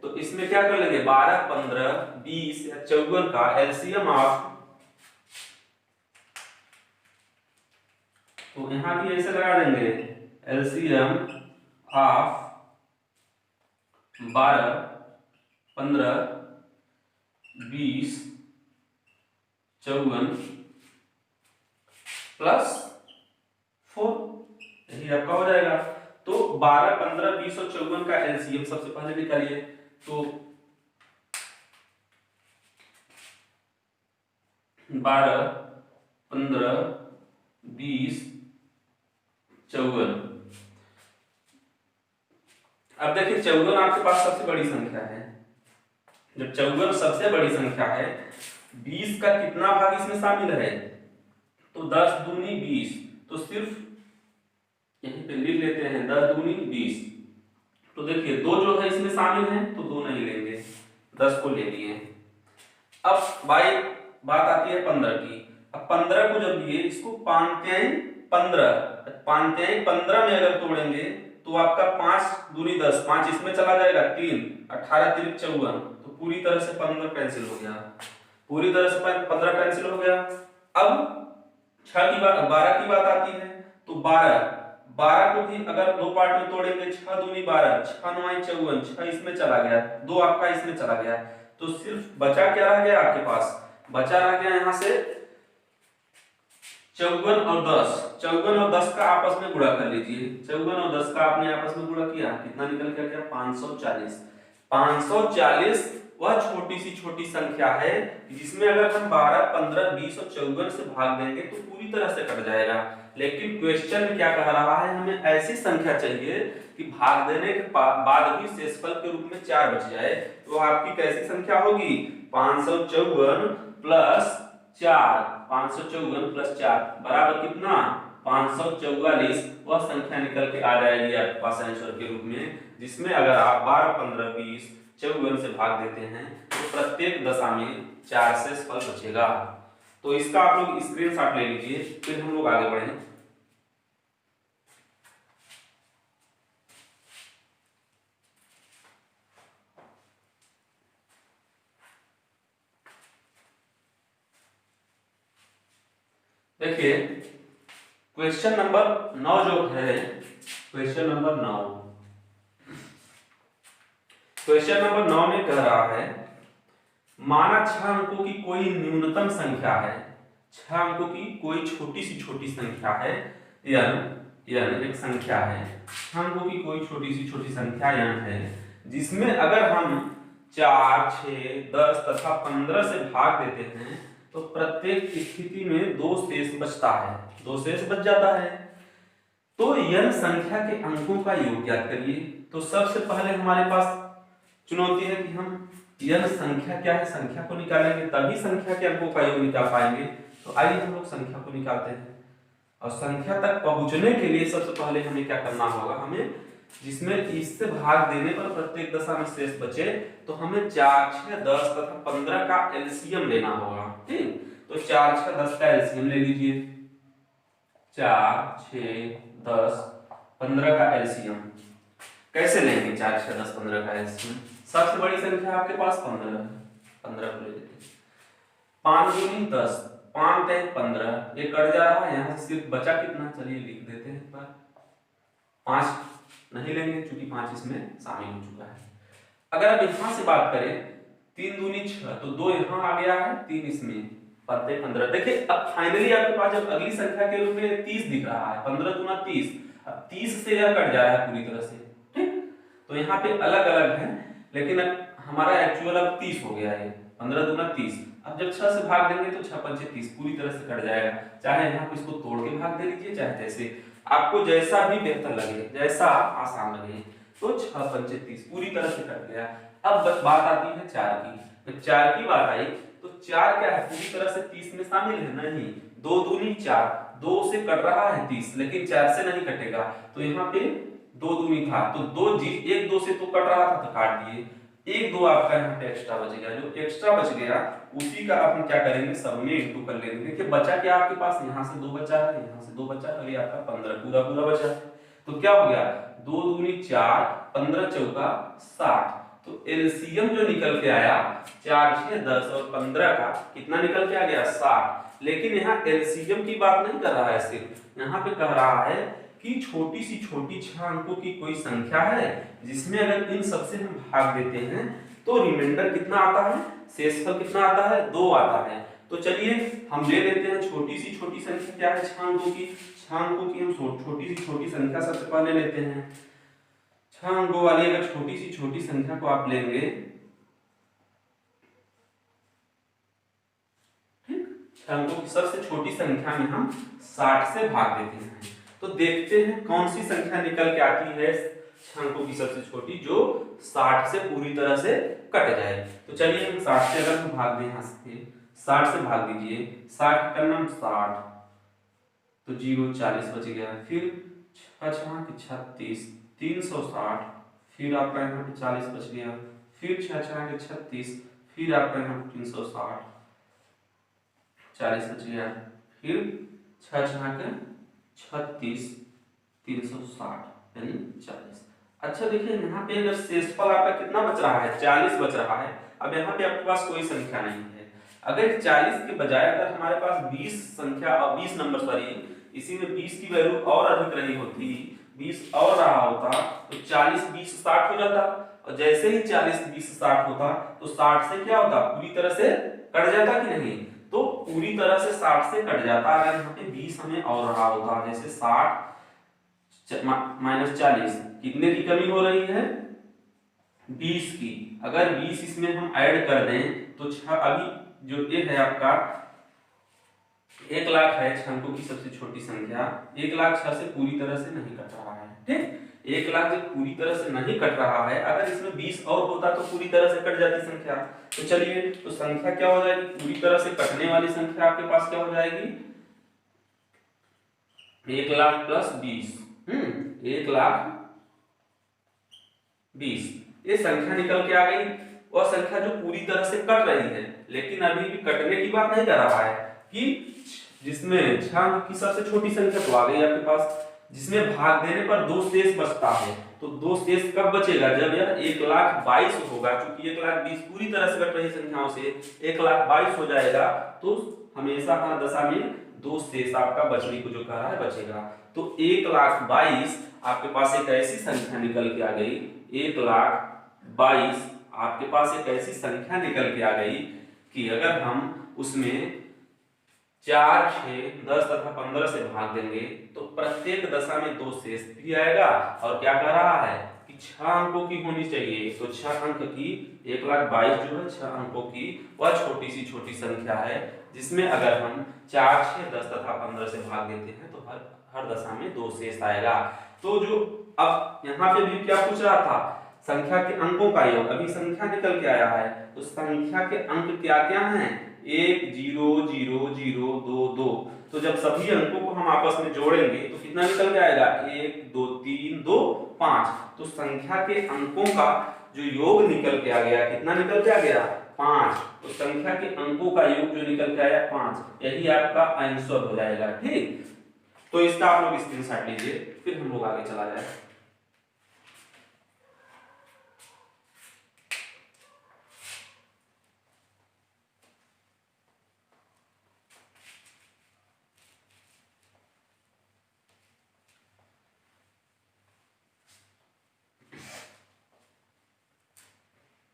तो इसमें क्या कर लेंगे? 12, 15, 20 या 54 का एलसीएम ऑफ, तो यहां भी ऐसे लगा देंगे एलसीएम ऑफ 12, 15, 20, 54 प्लस 4, यही आपका हो जाएगा। तो 12, 15, 20 और 54 का एलसीएम सबसे पहले निकालिए। तो 12, 15, 20, 54। अब देखिए 54 आपके पास सबसे बड़ी संख्या है। जब 54 सबसे बड़ी संख्या है, 20 का कितना भाग इसमें शामिल है? तो 10 दूनी 20, तो सिर्फ यहीं पे लिख लेते हैं 10 दूनी 20। तो देखिए 2 जो है इसमें शामिल है, तो 2 नहीं लेंगे, 10 को ले लिए। अब भाई बात आती है 15 की। अब 15 को जब लिए, इसको 5 15 में अगर तोड़ेंगे तो आपका 5 दूनी 10, 5 इसमें चला जाएगा, 3, 18 तिरिक 54, तो पूरी तरह से 15 कैंसिल हो गया, पूरी तरह से 15 कैंसिल हो गया। अब 6 की बात, 12 की बात आती है। तो 12 को भी अगर दो पार्ट में तोड़ेंगे, 6 दूनी 12, 6 9 54, 6 इसमें चला गया, 2 आपका इसमें चला गया, तो सिर्फ बचा क्या रह गया आपके पास? बचा रह गया यहाँ से 54 और 10। 54 और 10 का आपस में गुणा कर लीजिए। 54 और 10 का आपने आपस में गुणा किया, कितना निकल के आ गया? 540। 540 वह छोटी सी छोटी संख्या है जिसमें अगर हम 12, 15, 20 और 54 से भाग देंगे तो पूरी तरह से कट जाएगा। लेकिन क्वेश्चन में क्या कह रहा है? हमें ऐसी संख्या चाहिए कि भाग देने के बाद भी शेषफल के रूप में 4 बच जाए। तो आपकी कैसी संख्या होगी? 554 प्लस 4, 554 प्लस 4 बराबर कितना? 544। वह संख्या निकल के आ जाएगी आपके पास आंसर के रूप में, जिसमें अगर आप 12, 15, 20, 54 से भाग देते हैं तो प्रत्येक दशा में 4 शेषफल बचेगा। तो इसका आप लोग स्क्रीनशॉट ले लीजिए, फिर हम लोग आगे बढ़ें। देखिए क्वेश्चन नंबर 9 जो है, क्वेश्चन नंबर 9 में कह रहा है माना 6 अंकों की कोई न्यूनतम संख्या है, 6 अंकों की कोई छोटी सी संख्या है, n एक संख्या है, 6 अंकों की कोई छोटी सी संख्या n है, जिसमें अगर हम 4, 6, 10 तथा 15 से भाग देते हैं तो प्रत्येक स्थिति में 2 शेष बचता है, 2 शेष बच जाता है। तो n संख्या के अंकों का योग ज्ञात करिए। तो सबसे पहले हमारे पास चुनौती है कि हम n संख्या क्या है, संख्या को निकालेंगे, तभी संख्या के अंकों का योग निकाल पाएंगे। तो आइए हम लोग संख्या को निकालते हैं। और संख्या तक पहुंचने के लिए सबसे पहले हमें क्या करना होगा? हमें जिसमें इससे भाग देने पर प्रत्येक दशा में शेष बचे, तो हमें 4, 6, 10 तथा 15 का एलसीएम लेना होगा। ठीक, तो 4, 6, 10 का एलसीएम ले लीजिए। 4, 6, 10, 15 का एलसीएम कैसे लेंगे? 4, 6, 10, 15 का एलसीएम, सबसे बड़ी संख्या आपके पास 15 है, 15 को ले लेते हैं। 5 दूनी 10, 5 10 15, ये कट जा रहा है, यहाँ से सिर्फ बचा कितना, चलिए लिख देते हैं एक बार। 5 नहीं लेंगे क्योंकि 5 इसमें शामिल हो चुका है। अगर अब यहाँ से बात करें, 3 दूनी 6, तो 2 यहाँ आ गया है, 3 इसमें, 15। देखिए अब फाइनली आपके पास जब अगली संख्या के रूप में 30 दिख रहा है, 15 दूना 30, अब 30 से यह कट जा रहा है पूरी तरह से। ठीक, तो यहाँ पे अलग अलग है, लेकिन हमारा एक्चुअल अब 30 हो गया है। 15 दूना 30, अब जब 6 से भाग देंगे तो 6 पंचे 30 पूरी तरह से कट जाएगा। चाहे यहाँ पे इसको तोड़ के भाग दे लीजिए, चाहे जैसे आपको जैसा भी बेहतर लगे, जैसा आसान लगे। तो 6 पंचे 30 पूरी तरह से कट गया। अब बात आती है 4 की, तो 4 की बात आई तो 4 क्या है, पूरी तरह से 30 में शामिल है नहीं। 2 दूनी 4, 2 से कट रहा है 30, लेकिन 4 से नहीं कटेगा, तो यहाँ पे 2 दूनी था, तो 1 2 से तो कट रहा था तो काट दिए। 1 2 आपका यहाँ पे एक्स्ट्रा बच गया, जो एक्स्ट्रा बच गया उसी का अपन क्या करेंगे, सब में इंटू कर लेंगे। देखिए बचा क्या आपके पास, यहाँ से 2 बचा है, यहाँ से 2 बचा है, और आपका 15 पूरा पूरा बचा है। तो क्या हो गया, 2 दूनी 4, 15 चौका 60। तो एलसीएम जो निकल के आया 4, 6, 10 और 15 का कितना निकल के आ गया, 60। लेकिन यहाँ एलसीएम की बात नहीं कर रहा है, सिर्फ यहाँ पे कह रहा है कि छोटी सी छोटी 6 अंकों की कोई संख्या है जिसमें अगर इन सबसे हम भाग देते हैं तो रिमाइंडर कितना आता है, शेषफल कितना आता है, 2 आता है। तो चलिए हम ले लेते हैं छोटी सी छोटी संख्या क्या है, 6 अंकों की। 6 अंकों की हम छोटी सी छोटी संख्या सबसे पहले लेते हैं। 6 अंकों वाली अगर छोटी सी छोटी संख्या को आप लेंगे, ठीक, 6 अंकों की सबसे छोटी संख्या में हम 60 से भाग देते हैं। तो देखते हैं कौन सी संख्या निकल के आती है 6 अंकों की सबसे छोटी जो 60 से पूरी तरह से कट जाए। तो चलिए हम 60 से अगर हम भाग दें, यहाँ से 60 से भाग दीजिए, 60 का नाम 60, तो 0 40 बच गया। फिर 6 6 36, 360, फिर आपका यहाँ पे 40 बच गया। फिर 6 6 36, फिर आपका यहाँ पे 360, 40 बच गया। फिर 6 6 36, 360 यानी 40। अच्छा देखिए यहाँ पे अगर शेषफल आपका कितना बच रहा है, 40 बच रहा है। अब यहाँ पे आपके पास कोई संख्या नहीं है। अगर 40 के बजाय अगर हमारे पास 20 संख्या और 20 नंबर सॉरी इसी में 20 की वैल्यू और अधिक रही होती, 20 और रहा होता, तो 40 20 60 हो जाता। और जैसे ही 40 20 60 होता तो 60 से क्या होता, पूरी तरह से कट जाता कि नहीं, तो पूरी तरह से 60 से कट जाता। अगर यहाँ पे 20 हमें और रहा होता, जैसे 60 माइनस 40, कितने की कमी हो रही है, 20 की। अगर 20 इसमें हम ऐड कर दें तो 6 अभी जो ये है आपका 1 लाख है, 6 अंकों की सबसे छोटी संख्या 1 लाख 6 से पूरी तरह से नहीं कट रहा है। ठीक, 1 लाख जब पूरी तरह से नहीं कट रहा है, अगर इसमें 20 और होता तो पूरी तरह से कट जाती संख्या। तो चलिए तो संख्या क्या हो जाएगी, पूरी तरह से कटने वाली संख्या आपके पास क्या हो जाएगी, 1 लाख प्लस 20, 1 लाख 20। ये संख्या निकल के आ गई, वह संख्या जो पूरी तरह से कट रही है, लेकिन अभी भी कटने की बात नहीं कर रहा है कि जिसमें 6 अंक की सबसे छोटी संख्या तो आ गई आपके पास, जिसमें भाग देने पर 2 शेष बचता है। तो 2 शेष कब बचेगा, जब यह 1 लाख 22 होगा। क्योंकि 1 लाख 20 पूरी तरह से कट रही संख्याओं से 1 लाख 22 हो जाएगा, तो हमेशा हर दशा में 2 शेष आपका बचने को जो कह रहा है बचेगा। तो 1 लाख 22 आपके पास एक ऐसी संख्या निकल के आ गई, 1 लाख 22 आपके पास एक ऐसी संख्या निकल के आ गई कि अगर हम उसमें 4 6 10 तथा 15 से भाग देंगे तो प्रत्येक दशा में 2 शेष भी आएगा। और क्या कह रहा है कि 6 अंकों की होनी चाहिए, तो 6 अंक की 1 लाख 22 जो है 6 अंकों की वह छोटी सी छोटी संख्या है, जिसमें अगर हम 4 6 10 तथा 15 से भाग देते हैं तो हर दशा में 2 शेष आएगा। तो जो अब यहाँ पे भी क्या पूछ रहा था, संख्या के अंकों का योग। अभी संख्या निकल के आया है, तो संख्या के अंक क्या क्या हैं, 1 0 0 0 2 2। तो जब सभी अंकों को हम आपस में जोड़ेंगे तो कितना निकल के आएगा, 1 2 3 2 5। तो संख्या के अंकों का जो योग निकल के आ गया, कितना निकल के आ गया, 5। तो संख्या के अंकों का योग जो निकल के आया 5, यही आपका आंसर हो जाएगा। ठीक, तो इसका आप लोग स्क्रीनशॉट लीजिए, फिर हम लोग आगे चला जाए।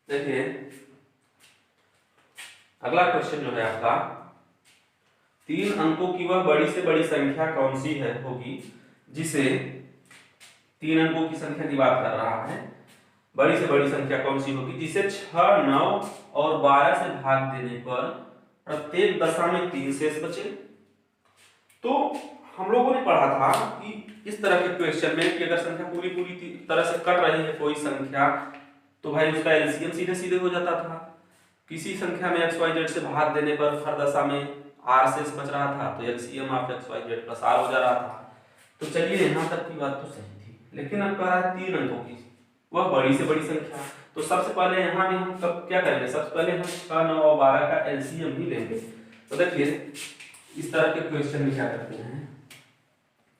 देखिए अगला क्वेश्चन जो है आपका, 3 अंकों की वह बड़ी से बड़ी संख्या कौन सी है होगी जिसे, 3 अंकों की संख्या की बात कर रहा है, बड़ी से बड़ी संख्या कौन सी होगी जिसे 6, 9 और 12 से भाग देने पर प्रत्येक दशा में 3 शेष बचे। तो हम लोगों ने पढ़ा था कि इस तरह के क्वेश्चन में कि अगर संख्या पूरी पूरी तरह से कट रही है कोई संख्या, तो भाई उसका एलसीएम सीधे सीधे हो जाता था। किसी संख्या में एक्स वाई जेड से भाग देने पर हर दशा में आर शेष बच रहा था, तो LCM of X Y Z plus R हो जा रहा था। तो चलिए यहाँ तक की बात तो सही थी, लेकिन अब कह रहा है 3 अंकों की वह बड़ी से बड़ी संख्या। तो सबसे पहले यहाँ भी हम क्या करेंगे, सबसे पहले हम 6, 9 और 12 का एलसीएम ही लेंगे। तो देखिए इस तरह के क्वेश्चन में क्या करते हैं,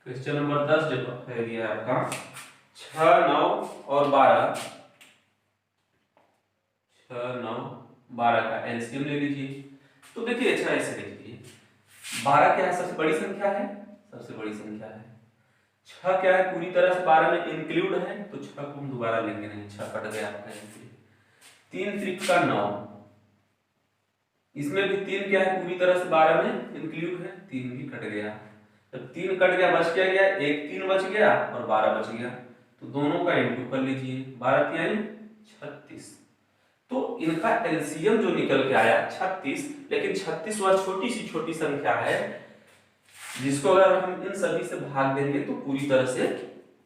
क्वेश्चन नंबर 10 जो है ये आपका 6, 9 और 12, 6, 9, 12 का एलसीएम ले लीजिए। तो देखिए अच्छा ऐसे लिखिए, 12 क्या है, सबसे बड़ी संख्या है, सबसे बड़ी संख्या है। 6 क्या है, पूरी तरह से 12 में इंक्लूड है, तो 6 को हम दोबारा लेंगे नहीं, 6 कट गया आपका। 3 त्रिक का 9, इसमें भी 3 क्या है, पूरी तरह से 12 में इंक्लूड है, 3 भी कट गया। जब 3 कट गया बच क्या गया, एक 3 बच गया और 12 बच गया, तो दोनों का इंटू कर लीजिए, 12 3 36। तो इनका एलसीएम जो निकल के आया 36, लेकिन 36 वह छोटी सी छोटी संख्या है जिसको अगर हम इन सभी से भाग देंगे तो पूरी तरह से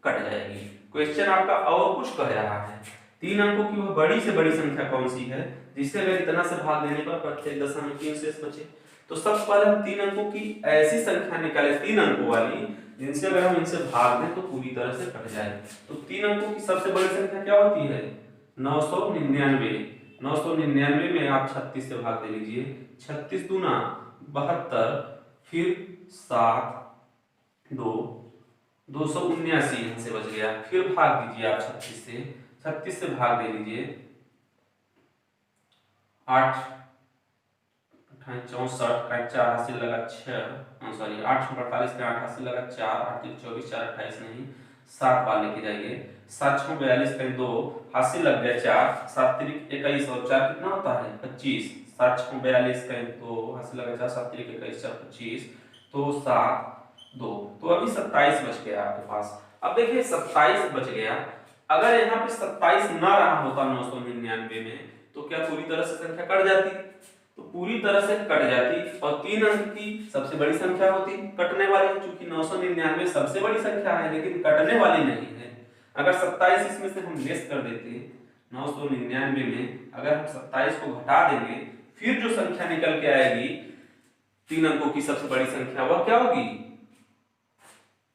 कट जाएगी। क्वेश्चन आपका और कुछ कह रहा है, 3 अंकों की वह बड़ी से बड़ी संख्या कौन सी है जिससे अगर इतना से भाग देने पर प्रत्येक दशा में 3 शेष बचे। तो सबसे पहले हम 3 अंकों की ऐसी संख्या निकालें, 3 अंकों वाली, जिनसे अगर हम इनसे भाग दें तो पूरी तरह से कट जाए। तो 3 अंकों की सबसे बड़ी संख्या क्या होती है, 999। 999 में आप 36 से भाग दे लीजिए, 36 दूना 72, फिर 7 2 279 यहाँ से बच गया, फिर भाग दीजिए आप 36 से भाग दे लीजिए, 8 64 का 4 हासिल लगा 6, सॉरी 8 48 का 8 हासिल लगा 4, 8 24 4 28 नहीं 7 बार लेके जाइए, 7 6 42 का 2 हासिल लग गया 4, 7 3 21 और 4 कितना होता है 25, 7 6 42 का 2 हासिल लगा 4, 7 3 21 4 25, तो 7 2, तो अभी 27 बच गया आपके पास। अब देखिए 27 बच गया, अगर यहाँ पे 27 ना रहा होता 999 में, तो क्या पूरी तरह से संख्या कट जाती, तो पूरी तरह से कट जाती और 3 अंक की सबसे बड़ी संख्या होती कटने वाली, चूंकि 999 सबसे बड़ी संख्या है लेकिन कटने वाली नहीं है। अगर 27 इसमें से हम लेस कर देते 999 में, अगर हम 27 को घटा देंगे, फिर जो संख्या निकल के आएगी 3 अंकों की सबसे बड़ी संख्या, वह क्या होगी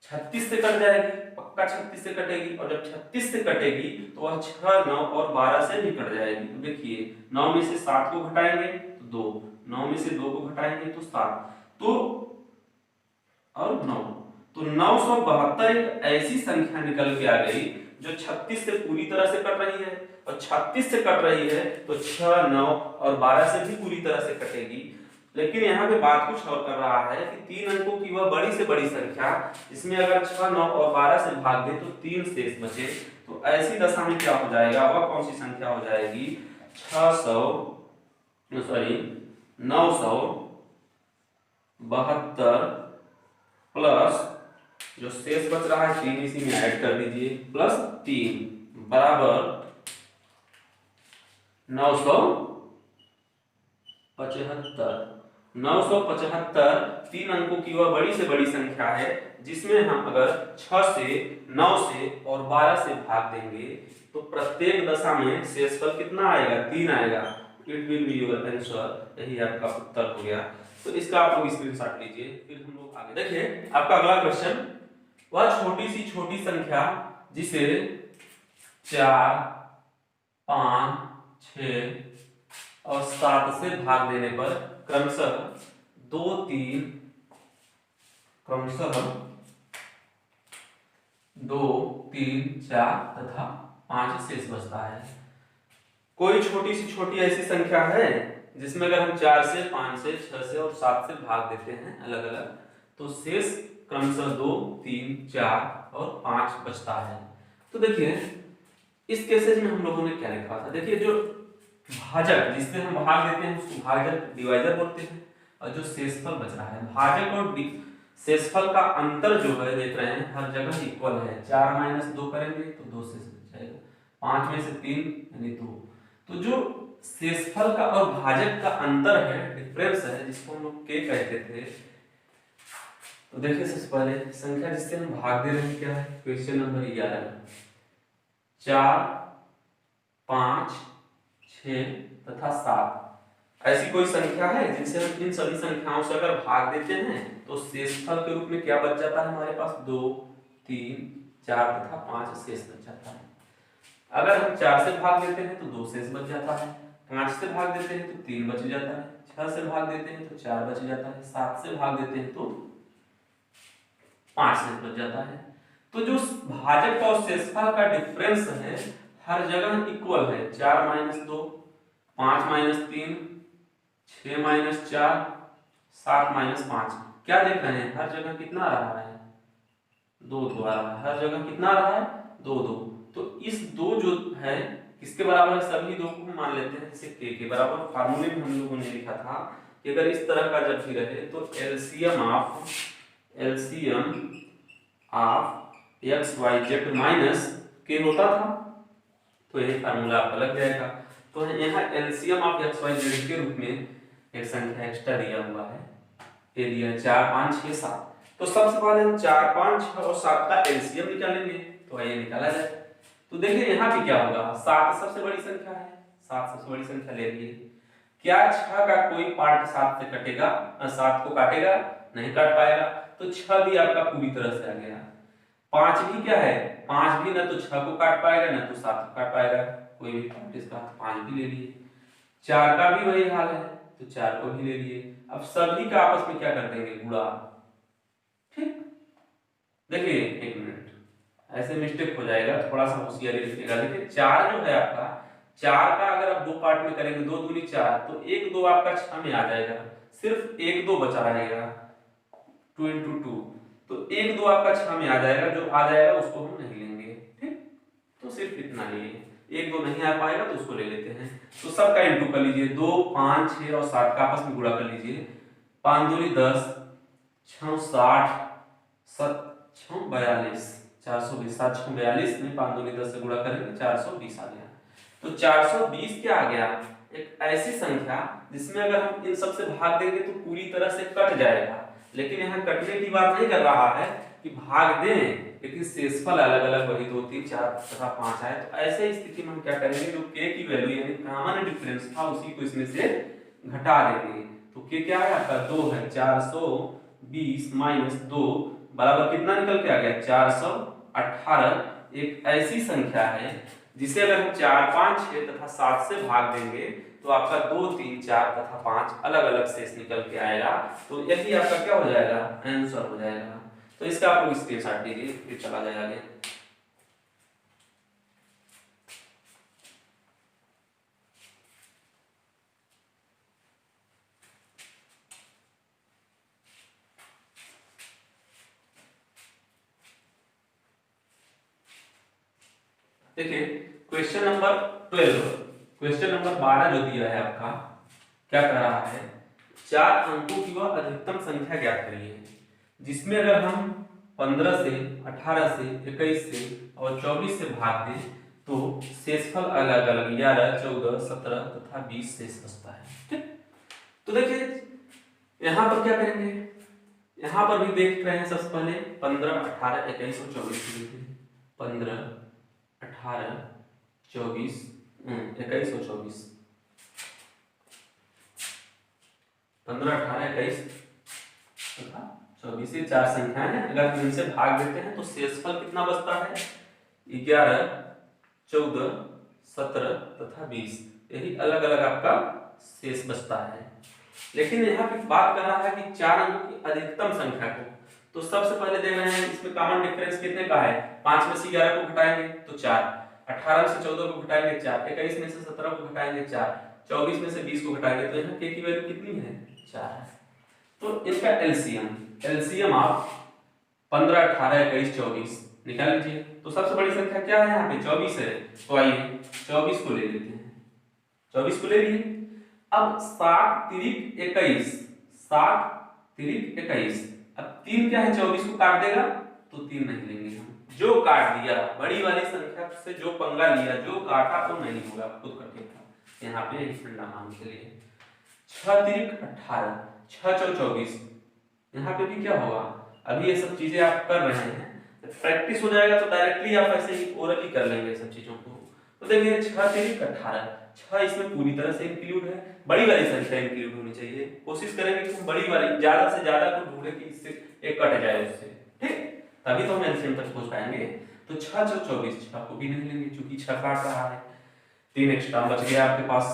36 से कट जाएगी, पक्का 36 से कटेगी, और जब 36 से कटेगी तो वह 6, 9 और 12 से भी कट जाएगी। तो देखिए 9 में से 7 को घटाएंगे तो 2, 9 में से 2 को घटाएंगे तो 7, तो और 9, तो 972 एक ऐसी संख्या निकल के आ गई जो 36 से पूरी तरह से कट रही है, और 36 से कट रही है तो 6, 9 और 12 से भी पूरी तरह से कटेगी। लेकिन यहाँ पे बात कुछ और कर रहा है कि 3 अंकों की वह बड़ी से बड़ी संख्या, इसमें अगर 6, 9 और 12 से भाग दे तो 3 शेष बचे, तो ऐसी दशा में क्या हो जाएगा, वह कौन सी संख्या हो जाएगी 972 प्लस जो शेष बच रहा है 3 इसी में ऐड कर दीजिए, प्लस 3 बराबर 975। 3 अंकों की वह बड़ी से बड़ी संख्या है जिसमें हम अगर 6 से 9 से और 12 से भाग देंगे तो प्रत्येक दशा में शेषफल कितना आएगा 3 आएगा। It will be your answer, यही आपका उत्तर हो गया। तो इसका आप लोग स्क्रीनशॉट लीजिए, फिर हम लोग आगे देखिए आपका अगला क्वेश्चन, वह छोटी सी छोटी संख्या जिसे 4, 5, 6 और 7 से भाग देने पर क्रमशः 2, 3 4 तथा 5 शेष बचता है। कोई छोटी सी छोटी ऐसी संख्या है जिसमें अगर हम 4 से 5 से 6 से और 7 से भाग देते हैं अलग अलग, तो शेष क्रमशः 2, 3, 4 और 5 बचता है। तो देखिए इस केसेस में हम लोगों ने क्या लिखा था, देखिए जो भाजक जिससे हम भाग देते हैं उसको भाजक डिवाइजर बोलते हैं, और जो शेषफल बच रहा है भाजक और शेषफल का अंतर जो है देख रहे हैं हर जगह इक्वल है। 4 - 2 करेंगे तो 2 शेष बच जाएगा, 5 में से 3 यानी 2। तो जो शेषफल का और भाजक का अंतर है, डिफरेंस है, जिसको हम लोग के कहते थे, तो देखिए सबसे पहले संख्या जिससे हम भाग दे रहे हैं क्या है, क्वेश्चन नंबर 11 4, 5, 6 तथा 7 ऐसी कोई संख्या है जिनसे हम इन सभी संख्याओं से अगर भाग देते हैं तो शेषफल के रूप में क्या बच जाता है हमारे पास, 2, 3, 4 तथा 5 शेष बच जाता है। अगर हम 4 से भाग देते हैं तो 2 शेष बच जाता है, 5 से भाग देते हैं तो 3 बच जाता है, 6 से भाग देते हैं तो 4 बच जाता है, 7 से भाग देते हैं तो 5 शेष बच जाता है। तो जो भाजक और शेषफल का डिफरेंस है हर जगह इक्वल है। 4 - 2, 5 - 3, 6 - 4, 7 - 5, क्या देख रहे हैं हर जगह कितना आ रहा है, 2 2 आ रहा है, हर जगह कितना आ रहा है, 2 2। तो इस 2 जो है किसके बराबर है, सभी 2 को हम मान लेते हैं जैसे के बराबर। फार्मूले में हम लोगों ने लिखा था कि अगर इस तरह का जब भी रहे तो LCM of X Y Z minus K होता था, तो यही फार्मूला आपका लग जाएगा। तो यहाँ LCM of X Y Z के रूप में एक संख्या एक्स्ट्रा दिया हुआ है, ये दिया है 4, 5, 6, 7। तो सबसे पहले हम 4, 5, 6 और 7 का एलसीएम निकालेंगे, तो आइए निकाला जाए। तो देखिए यहाँ पे क्या होगा, 7 सबसे बड़ी संख्या है, 7 सबसे बड़ी संख्या ले लीजिए। क्या 6 का कोई पार्ट 7 से कटेगा, 7 को काटेगा, नहीं काट पाएगा, तो 6 भी आपका पूरी तरह से आ गया। 5 भी क्या है, 5 भी ना तो 6 को काट पाएगा ना तो 7 को काट पाएगा, कोई भी पार्ट इसका, 5 भी ले लिए। 4 का भी वही हाल है, तो 4 को भी ले लिए। अब सभी का आपस में क्या कर देंगे, गुणा। ठीक, देखिए एक मिनट, ऐसे मिस्टेक हो जाएगा, थोड़ा सा होशियारी रखिएगा। देखिए 4 जो है आपका, 4 का अगर आप 2 पार्ट में करेंगे, 2 दूनी 4, तो 1 2 आपका 6 में आ जाएगा, सिर्फ 1 2 बचा रहेगा, 2 × 2, तो 1 2 आपका 6 में आ जाएगा, जो आ जाएगा उसको हम नहीं लेंगे। ठीक, तो सिर्फ इतना ही है, 1 2 नहीं आ पाएगा तो उसको ले लेते हैं। तो सबका इंटू कर लीजिए, 2, 5, 6 और 7 का आपस में गुणा कर लीजिए। 5 दूनी 10, 6 60, 7 6 42, 420, 7 6 42 में 5 दूनी 10 से गुणा करेंगे 420 आ गया। तो 420 क्या आ गया, एक ऐसी संख्या जिसमें अगर हम इन सब से भाग देंगे तो पूरी तरह से कट जाएगा, लेकिन यहाँ कटने की बात नहीं कर रहा है कि भाग दें, लेकिन शेषफल अलग अलग वही 2, 3, 4 तथा 5 आए। तो ऐसे स्थिति में हम क्या करेंगे, जो के की वैल्यू यानी कॉमन डिफरेंस था उसी को इसमें से घटा देंगे। तो के क्या है आपका, 2 है, 420 - 2 बराबर कितना निकल के आ गया, 418। एक ऐसी संख्या है जिसे अगर हम 4, 5, 6 तथा 7 से भाग देंगे तो आपका 2, 3, 4 तथा 5 अलग अलग शेष निकल के आएगा। तो यही आपका क्या हो जाएगा, आंसर हो जाएगा। तो इसका आप लोग स्क्रीनशॉट लीजिए, फिर चला जाए आगे। देखिए क्वेश्चन नंबर 12, क्वेश्चन नंबर 12 जो दिया है आपका, क्या कह रहा है, 4 अंकों की वह अधिकतम संख्या ज्ञात करिए जिसमें अगर हम 15 से, 18 से, 21 से और 24 से भाग दें तो शेषफल अलग अलग 11, 14, 17 तथा 20 शेष बचता है। ठीक, तो देखिए यहाँ पर क्या करेंगे, यहाँ पर भी देख रहे हैं सबसे पहले 15, 18, 21 और 24 लिखेंगे। 15, 18, 24, 21 और 24, 15, 18, 21 तथा 24 ये 4 संख्याएं हैं, अगर हम इनसे भाग देते हैं तो शेषफल कितना बचता है? 11, 14, 17 तथा 20, यही अलग अलग आपका शेष बचता है। लेकिन यहाँ पे बात कर रहा है कि 4 अंकों की अधिकतम संख्या को, तो सबसे पहले देख रहे हैं इसमें कॉमन डिफरेंस कितने का है? 5 में से 11 को घटाएंगे तो 4, 18 में से 14 को घटाएंगे 4, 21 में से 17 को घटाएंगे 4, 24 में से 20 को घटाएंगे तो यहाँ k की वैल्यू कितनी है? 4 है। तो इनका एलसीएम आप 15, 18, 21, 24 निकाल लीजिए। तो सबसे बड़ी संख्या क्या है यहाँ पे? 24 है, तो आइए 24 को ले लेते हैं, 24 को ले लिए। अब 7 तिरिक 21, 7 तिरिक 21, अब 3 क्या है? 24 को काट देगा तो 3 नहीं लेंगे हम, जो काट दिया बड़ी वाली संख्या से, जो पंगा लिया, जो काटा तो नहीं होगा, खुद कटेगा। यहाँ पे ठंडा मान के लिए 6 तिरिक 18, 6 चौ 24, यहाँ पे भी क्या होगा? अभी ये सब चीजें आप कर रहे हैं, प्रैक्टिस हो जाएगा तो डायरेक्टली आप ऐसे ही ओरली कर लेंगे सब चीजों को। तो देखिए 6 तिरिक 18, 6 इसमें पूरी तरह से इंक्लूड है, बड़ी वाली संख्या इंक्लूड होनी चाहिए। कोशिश करेंगे कि हम बड़ी वाली ज्यादा से ज्यादा को ढूंढे कि इससे एक कट जाए उससे, ठीक, तभी तो हम एलसीएम तक पहुंच पाएंगे। तो 6 चौ 24, 6 को भी नहीं लेंगे क्योंकि 6 काट रहा है, 3 एक्स्ट्रा बच गया आपके पास।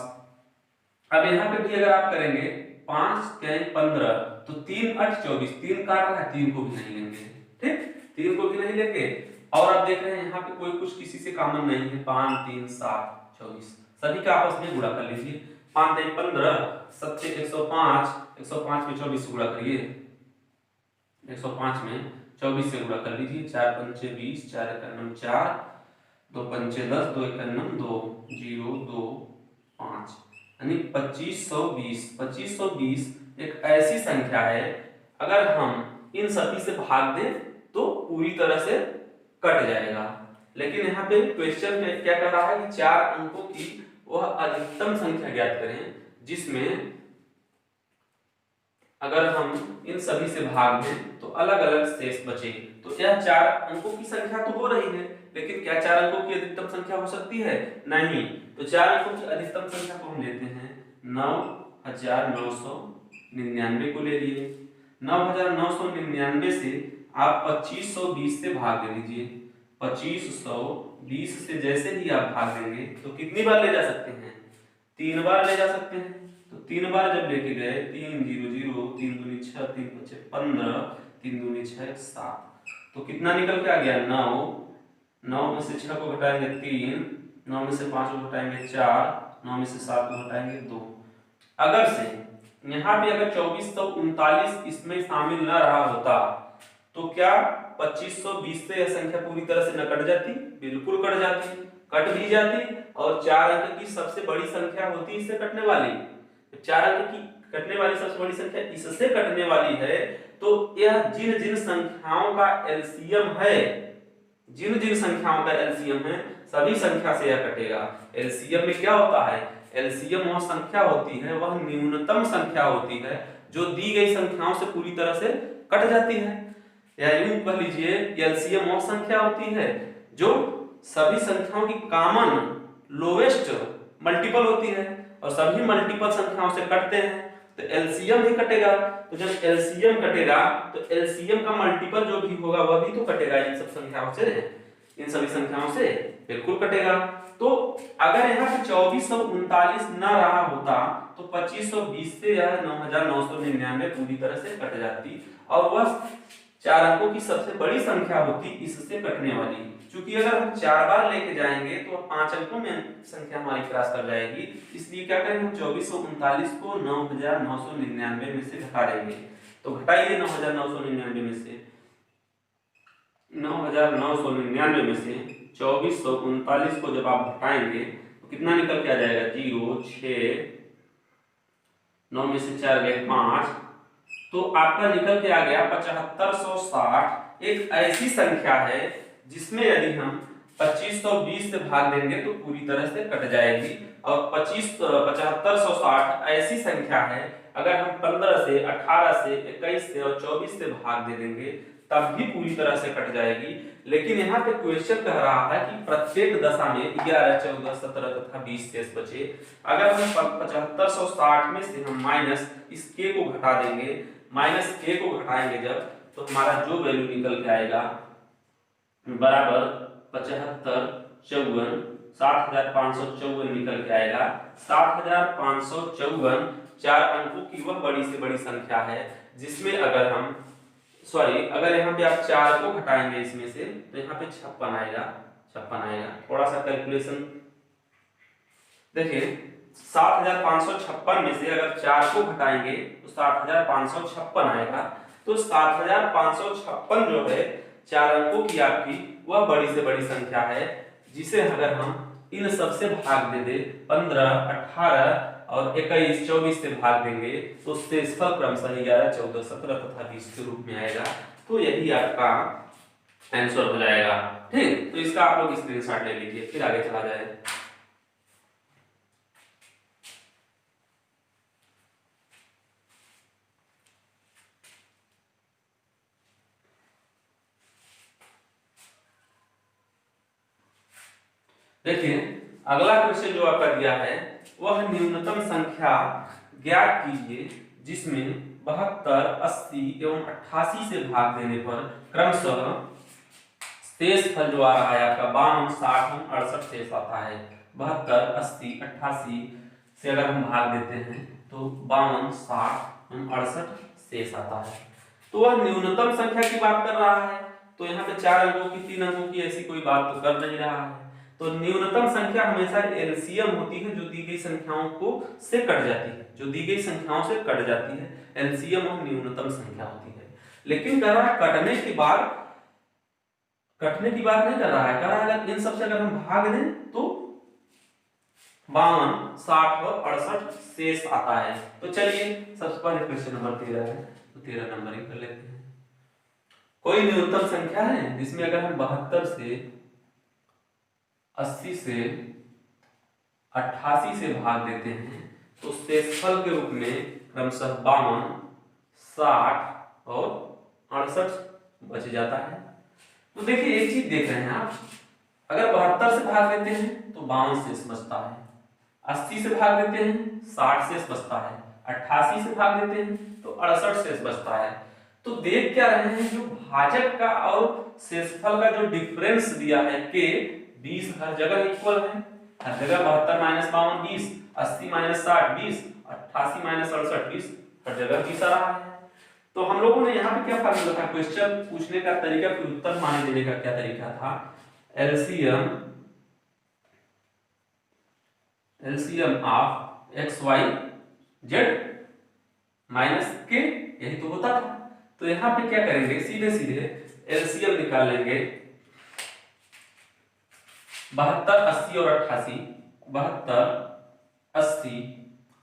अब यहाँ पे भी अगर आप करेंगे 5 के 15, तो 3 8 24, 3 काट रहा है, 3 को भी नहीं लेंगे, ठीक, 3 को भी नहीं लेंगे। और आप देख रहे हैं यहाँ पे कोई कुछ किसी से कॉमन नहीं है, 5 3 7 24, सभी का आपस में गुणा कर लीजिए। 5 3 15, 7 105, 105 में 24 से गुणा करिए, 105 में 24 से गुणा कर लीजिए। 4 पंचे 20, 4 1 4, 2 पंचे 10, 2 1 2, 0 2 5, यानी 2520। 2520 एक ऐसी संख्या है, अगर हम इन सभी से भाग दें तो पूरी तरह से कट जाएगा। लेकिन यहाँ पे क्वेश्चन में क्या कर रहा है कि 4 अंकों की वह अधिकतम संख्या ज्ञात करें जिसमें अगर हम इन सभी से भाग दें तो अलग अलग शेष बचे। तो यह 4 अंकों की संख्या तो हो रही है, लेकिन क्या 4 अंकों की अधिकतम संख्या हो सकती है? नहीं। तो 4 अंकों की अधिकतम संख्या को हम लेते हैं 9999 को ले लिए। 9999 से आप 2520 से भाग दे दीजिए। 2520 से जैसे ही आप भाग देंगे तो कितनी बार ले जा सकते हैं? 3 बार ले जा सकते हैं। तो 3 बार जब लेके गए, 3 0 0, 3 दूनी 6, 3 5 15, 3 दूनी 6 7, तो कितना निकल के आ गया? 9। 9 में से 6 को घटाएंगे 3, 9 में से 5 को घटाएंगे 4, 9 में से 7 को घटाएंगे 2। अगर से यहाँ पे अगर 2439 इसमें शामिल न रहा होता तो क्या 2520 से यह संख्या पूरी तरह से न कट जाती? बिल्कुल कट जाती, कट भी जाती। और 4 अंक की सबसे बड़ी संख्या होती इससे कटने वाली, 4 अंक की कटने वाली सबसे बड़ी संख्या इससे कटने वाली है। तो यह जिन जिन संख्याओं का एलसीएम है, जिन जिन संख्याओं का एलसीएम है, सभी संख्या से यह कटेगा। एलसीएम में क्या होता है? एलसीएम वह संख्या होती है, वह न्यूनतम संख्या होती है जो दी गई संख्याओं से पूरी तरह से कट जाती है। या यूं कह लीजिए एलसीएम वह संख्या होती है जो सभी संख्याओं की कॉमन लोवेस्ट मल्टीपल होती है, और सभी मल्टीपल संख्याओं से कटते हैं तो एलसीएम ही कटेगा। तो जब एलसीएम कटेगा तो एलसीएम का मल्टीपल जो भी होगा वह भी तो कटेगा इन सब संख्याओं से, इन सभी संख्याओं से बिल्कुल कटेगा। तो अगर यहाँ पे 2439 न रहा होता तो 2520 से यह 9999 पूरी तरह से कट जाती, और वह 4 अंकों की सबसे बड़ी संख्या होती इससे कटने वाली। क्योंकि अगर हम 4 बार लेके जाएंगे तो 5 अंकों में संख्या हमारी क्रॉस कर जाएगी, इसलिए क्या करेंगे हम 2439 को 9999 में से घटा देंगे। तो घटाइए 9999 में से, 9999 में से 2439 को जब आप घटाएंगे तो कितना निकल के आ जाएगा? 0 6, 9 में से 4 गए 5, तो आपका निकल के आ गया 7560। एक ऐसी संख्या है जिसमें यदि हम 2520 से भाग देंगे तो पूरी तरह से कट जाएगी, और 7560 ऐसी संख्या है अगर हम 15 से 18 से 21 से और 24 से भाग दे देंगे तब भी पूरी तरह से कट जाएगी। लेकिन यहाँ पे क्वेश्चन कह रहा है कि प्रत्येक दशा में 11 14 17 तथा 20 शेष बचे। अगर हम 7560 में से हम माइनस इस k को घटा देंगे, माइनस k को घटाएंगे जब, तो हमारा जो वैल्यू निकल के आएगा बराबर 75 54 7554 निकल के आएगा। 7554 चार अंकों की वह बड़ी से बड़ी संख्या है जिसमें अगर हम अगर यहाँ पे आप 4 को घटाएंगे इसमें से तो यहाँ पे 56 आएगा। 56 आएगा। थोड़ा सा कैलकुलेशन देखिए, 7556 में से अगर 4 को घटाएंगे तो 7556 आएगा। तो 7556 जो है 4 अंकों की आपकी वह बड़ी से बड़ी संख्या है जिसे अगर हम इन सबसे भाग दे दे 15 18 और 21 24 से भाग देंगे तो शेषफल क्रमशः 11 14 17 तथा 20 के रूप में आएगा। तो यही आपका आंसर हो जाएगा। ठीक, तो इसका आप लोग स्क्रीनशॉट ले लीजिए, फिर आगे चला जाए। देखिए, अगला क्वेश्चन जो आपका दिया है वह न्यूनतम संख्या ज्ञात कीजिए जिसमें 72 80 एवं 88 से भाग देने पर क्रमशः शेष फल जो आ रहा है आपका 52 60 एवं 68 शेष आता है। 72 80 88 से अगर हम भाग देते हैं तो 52 60 एवं 68 शेष आता है। तो वह न्यूनतम संख्या की बात कर रहा है। तो यहाँ पे 4 अंकों की 3 अंकों की ऐसी कोई बात तो कर नहीं रहा है। तो न्यूनतम संख्या हमेशा एलसीएम होती है जो दी गई संख्याओं को से कट जाती है, जो दी गई संख्याओं से कट जाती है, एलसीएम और न्यूनतम संख्या होती है। लेकिन कह रहा है कटने की बात नहीं कर रहा है, कह रहा है अगर इन सबसे अगर हम भाग दें तो 52 60 और 68 शेष आता है। तो चलिए सबसे पहले क्वेश्चन नंबर 13 है, तो 13 नंबर ही कर लेते हैं। कोई न्यूनतम संख्या है जिसमें अगर हम 72 से 80 से 88 से भाग देते हैं तो शेषफल के रूप में क्रमशः 52 60 और 68 बच जाता है। तो देखिए एक चीज देख रहे हैं आप, अगर 72 से भाग देते हैं तो 52 शेष बचता है, 80 से भाग देते हैं 60 शेष बचता है, 88 से भाग देते हैं तो 68 शेष बचता है। तो देख क्या रहे हैं, जो भाजक का और शेषफल का जो डिफरेंस दिया है के 20 हर जगह इक्वल है, हर जगह 72 माइनस 52 20, 80 माइनस 60 20, 88 माइनस 68 20, हर जगह 20 आ रहा है। तो हम लोगों ने यहाँ पे क्या फार्मूला था, क्वेश्चन पूछने का तरीका फिर उत्तर मान देने का क्या तरीका था, LCM of X Y Z minus K, यही तो होता था। तो यहाँ पे क्या करेंगे, सीधे सीधे एलसीएम निकाल लेंगे 72 80 और 88, 72 80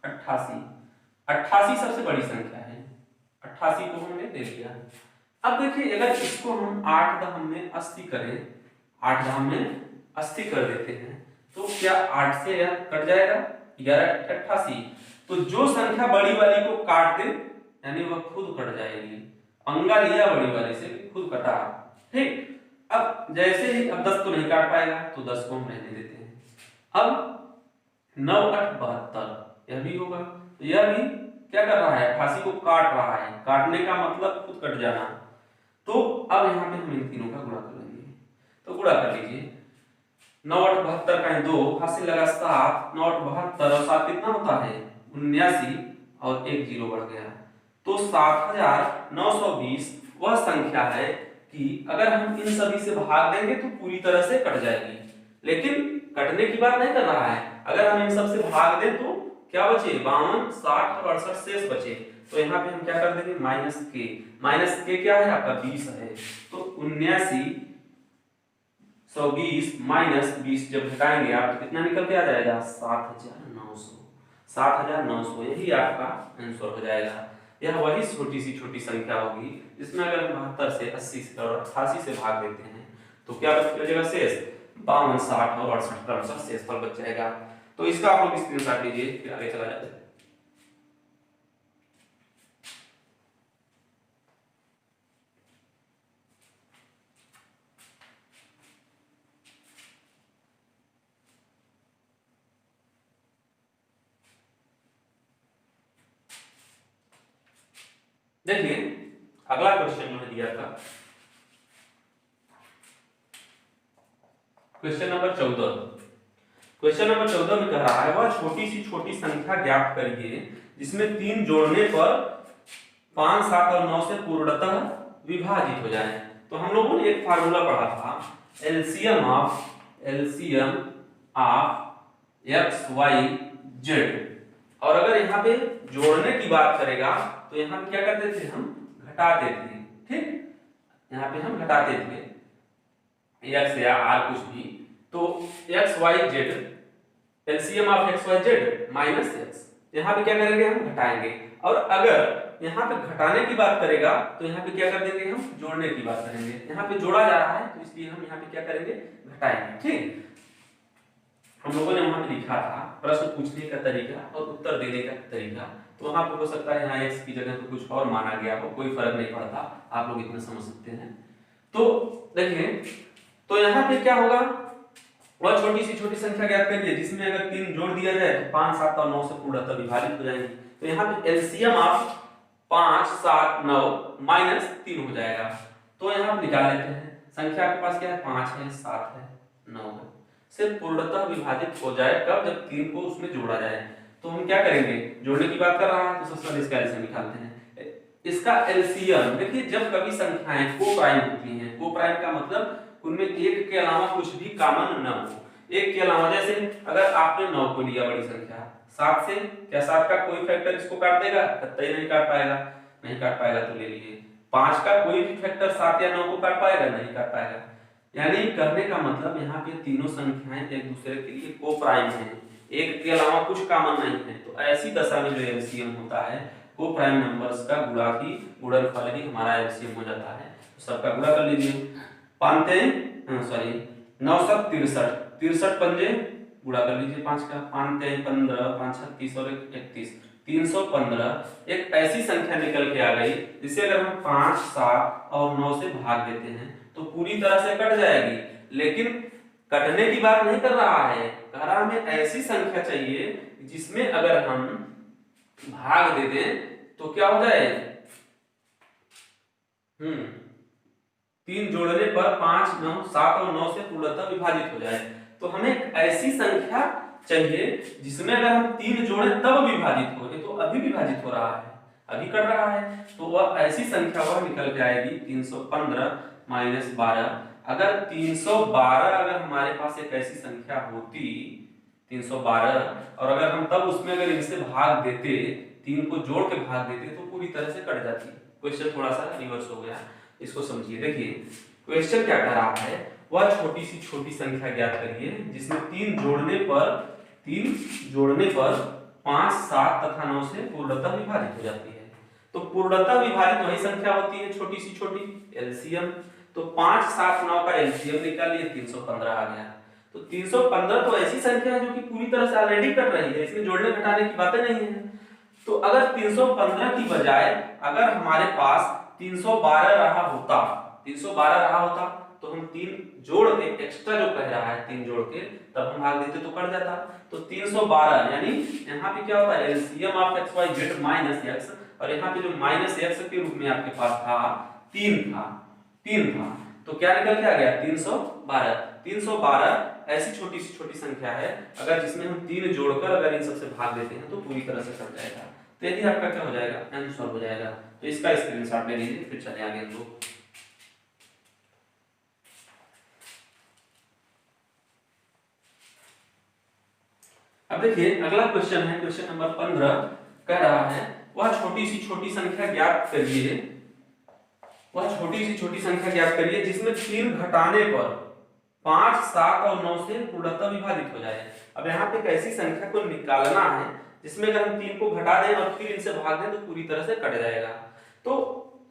88, 88 सबसे बड़ी संख्या है, 88 को हमने ले लिया। अब देखिए अगर इसको हम 8 दशमलव में 80 करें, 8 दशमलव में 80 कर देते हैं तो क्या 8 से यह कट जाएगा, 11 88। तो जो संख्या बड़ी वाली को काट दे यानी वह खुद कट जाएगी, पंगा लिया बड़ी वाली से खुद कटा। ठीक, अब जैसे ही अब 10 को नहीं काट पाएगा तो 10 को हम रहने देते हैं। अब 9 8 72 यह भी होगा, तो यह भी क्या कर रहा है, 88 को काट रहा है, काटने का मतलब खुद कट जाना। तो अब यहाँ पे हम इन तीनों का गुणा कर लेंगे, तो गुणा कर लीजिए 9 8 72 का 2 हाथ से लगा 7, 9 8 72 और 7 कितना होता है 79 और एक जीरो बढ़ गया, तो 7920 वह संख्या है कि अगर हम इन सभी से भाग देंगे तो पूरी तरह से कट जाएगी। लेकिन कटने की बात नहीं कर रहा है, अगर हम इन सब से भाग दें तो क्या बचे 52 60 और 68 शेष बचे। तो यहाँ पे हम क्या कर देंगे माइनस के क्या है आपका 20 है, तो 79 120 माइनस 20 जब घटाएंगे आप तो कितना निकल के आ जाएगा 7900, यही आपका आंसर हो जाएगा। यह वही छोटी सी संख्या होगी जिसमें अगर हम 72 से 80 से और 88 से भाग देते हैं तो क्या बचेगा शेष 52 60 और 68 क्रमशः शेषफल बच जाएगा। तो इसका आप लोग स्क्रीनशॉट लीजिए, फिर आगे चला जाते हैं। देखिए अगला क्वेश्चन जो है दिया था क्वेश्चन नंबर 14। क्वेश्चन नंबर 14 में कह रहा है वह छोटी सी छोटी संख्या ज्ञात करिए जिसमें 3 जोड़ने पर 5, 7 और 9 से पूर्णतः विभाजित हो जाए। तो हम लोगों ने एक फार्मूला पढ़ा था LCM of X Y Z, और अगर यहाँ पे जोड़ने की बात करेगा तो यहाँ पे क्या करते थे, हम घटाते थे। ठीक, यहाँ पे हम घटाते थे एक्स या आर कुछ भी, तो X Y Z LCM of X Y Z minus X, यहाँ पे क्या करेंगे, हम घटाएंगे। और अगर यहाँ पे घटाने की बात करेगा तो यहाँ पे क्या कर देंगे, हम जोड़ने की बात करेंगे। यहाँ पे जोड़ा जा रहा है तो इसलिए हम यहाँ पे क्या करेंगे, घटाएंगे। ठीक, हम लोगों ने वहां पे लिखा था प्रश्न पूछने का तरीका और उत्तर देने का तरीका, तो वहां पे हो सकता है यहाँ x की जगह तो कुछ और माना गया हो, कोई फर्क नहीं पड़ता, आप लोग इतना समझ सकते हैं। तो देखिए, तो यहाँ पे क्या होगा, वह छोटी सी छोटी संख्या ज्ञात करिए जिसमें अगर 3 जोड़ दिया जाए तो 5, 7 और 9 से पूर्णतः विभाजित हो जाएंगे। तो यहाँ पे एलसीएम ऑफ 5, 7, 9 माइनस 3 हो जाएगा। तो यहाँ पे निकाल लेते हैं, संख्या आपके पास क्या है, 5 है, 7 है, 9 है, से पूर्णतः विभाजित हो जाए कब, जब 3 को उसमें जोड़ा जाए। तो हम क्या करेंगे, जोड़ने की बात कर रहा है तो सबसे पहले इसका एलसीएम निकालते हैं। इसका एलसीएम देखिए, जब कभी संख्याएं को प्राइम होती हैं, को प्राइम का मतलब उनमें एक के अलावा कुछ भी कॉमन न हो, एक के अलावा, जैसे अगर आपने 9 को लिया बड़ी संख्या, 7 से, क्या 7 का कोई फैक्टर इसको काट देगा, कतई नहीं काट पाएगा, नहीं काट पाएगा। तो ले लिए 5 का कोई भी फैक्टर 7 या 9 को काट पाएगा, नहीं काट पाएगा। यानी करने का मतलब यहाँ पे तीनों संख्याएं एक दूसरे के लिए को प्राइम हैं, एक के अलावा कुछ कॉमन नहीं है। तो ऐसी दशा में जो एलसीएम होता है, को प्राइम नंबर्स का गुणनफल ही हमारा एलसीएम हो जाता है। तो सबका गुणा कर लीजिए, 9 7 63, 63 पंजे गुणा कर लीजिए 5 का, 5 3 15, 5 6 30 और 31, 315 एक ऐसी संख्या निकल के आ गई जिसे अगर हम 5, 7 और 9 से भाग देते हैं तो पूरी तरह से कट जाएगी। लेकिन कटने की बात नहीं कर रहा है, कह रहा हमें ऐसी संख्या चाहिए जिसमें अगर हम भाग दे दें तो क्या हो जाए, 3 जोड़ने पर 5, 9, 7 और 9 से पूर्णतः विभाजित हो जाए। तो हमें एक ऐसी संख्या चाहिए जिसमें अगर हम 3 जोड़े तब विभाजित हो, तो अभी विभाजित हो रहा है, अभी कर रहा है, तो वह ऐसी संख्या वह निकल के आएगी 315 माइनस 12। अगर 312 अगर हमारे पास एक ऐसी संख्या होती 312, और अगर हम तब उसमें अगर इनसे भाग देते, 3 को जोड़ के भाग देते तो पूरी तरह से कट जाती। क्वेश्चन थोड़ा सा रिवर्स हो गया, इसको समझिए। देखिए क्वेश्चन क्या कह रहा है, वह छोटी सी छोटी संख्या ज्ञात करिए जिसमें 3 जोड़ने पर 5, 7 तथा 9 से पूर्णतः विभाजित हो जाती है। तो पूर्णतः विभाजित वही संख्या होती है छोटी सी छोटी, एलसीएम। तो 5, 7, 9 का एलसीएम निकालिए, 315 आ गया। तो 315 तो ऐसी संख्या है जो कि पूरी तरह से ऑलरेडी कट रही है, इसमें जोड़ने घटाने की बातें नहीं है। तो अगर 315 की बजाय अगर हमारे पास 312 रहा होता तो हम 3 जोड़ के, एक्स्ट्रा जो कह रहा है 3 जोड़ के, तब हम भाग देते तो कट जाता। तो 312 यानी यहाँ पे क्या होता है, LCM of X Y Z minus X, और यहाँ पे जो माइनस एक्स के रूप में आपके पास था 3 था, तो क्या निकल के आ गया 312। 312 ऐसी छोटी सी छोटी संख्या है अगर जिसमें हम 3 जोड़कर अगर इन सबसे भाग देते हैं तो पूरी तरह से कट जाएगा। तो यदि आपका क्या हो जाएगा, आंसर हो जाएगा। तो इसका स्क्रीनशॉट ले लीजिए, फिर चले आगे हम लोग। अब देखिए अगला क्वेश्चन है, क्वेश्चन नंबर 15 कह रहा है वह छोटी सी छोटी संख्या ज्ञात करिए, वह छोटी सी छोटी संख्या ज्ञात करिए जिसमें 3 घटाने पर 5, 7 और 9 से पूर्णतः विभाजित हो जाए। अब यहाँ पे एक ऐसी संख्या को निकालना है जिसमें अगर हम 3 को घटा दें और फिर इनसे भाग दें तो पूरी तरह से कट जाएगा। तो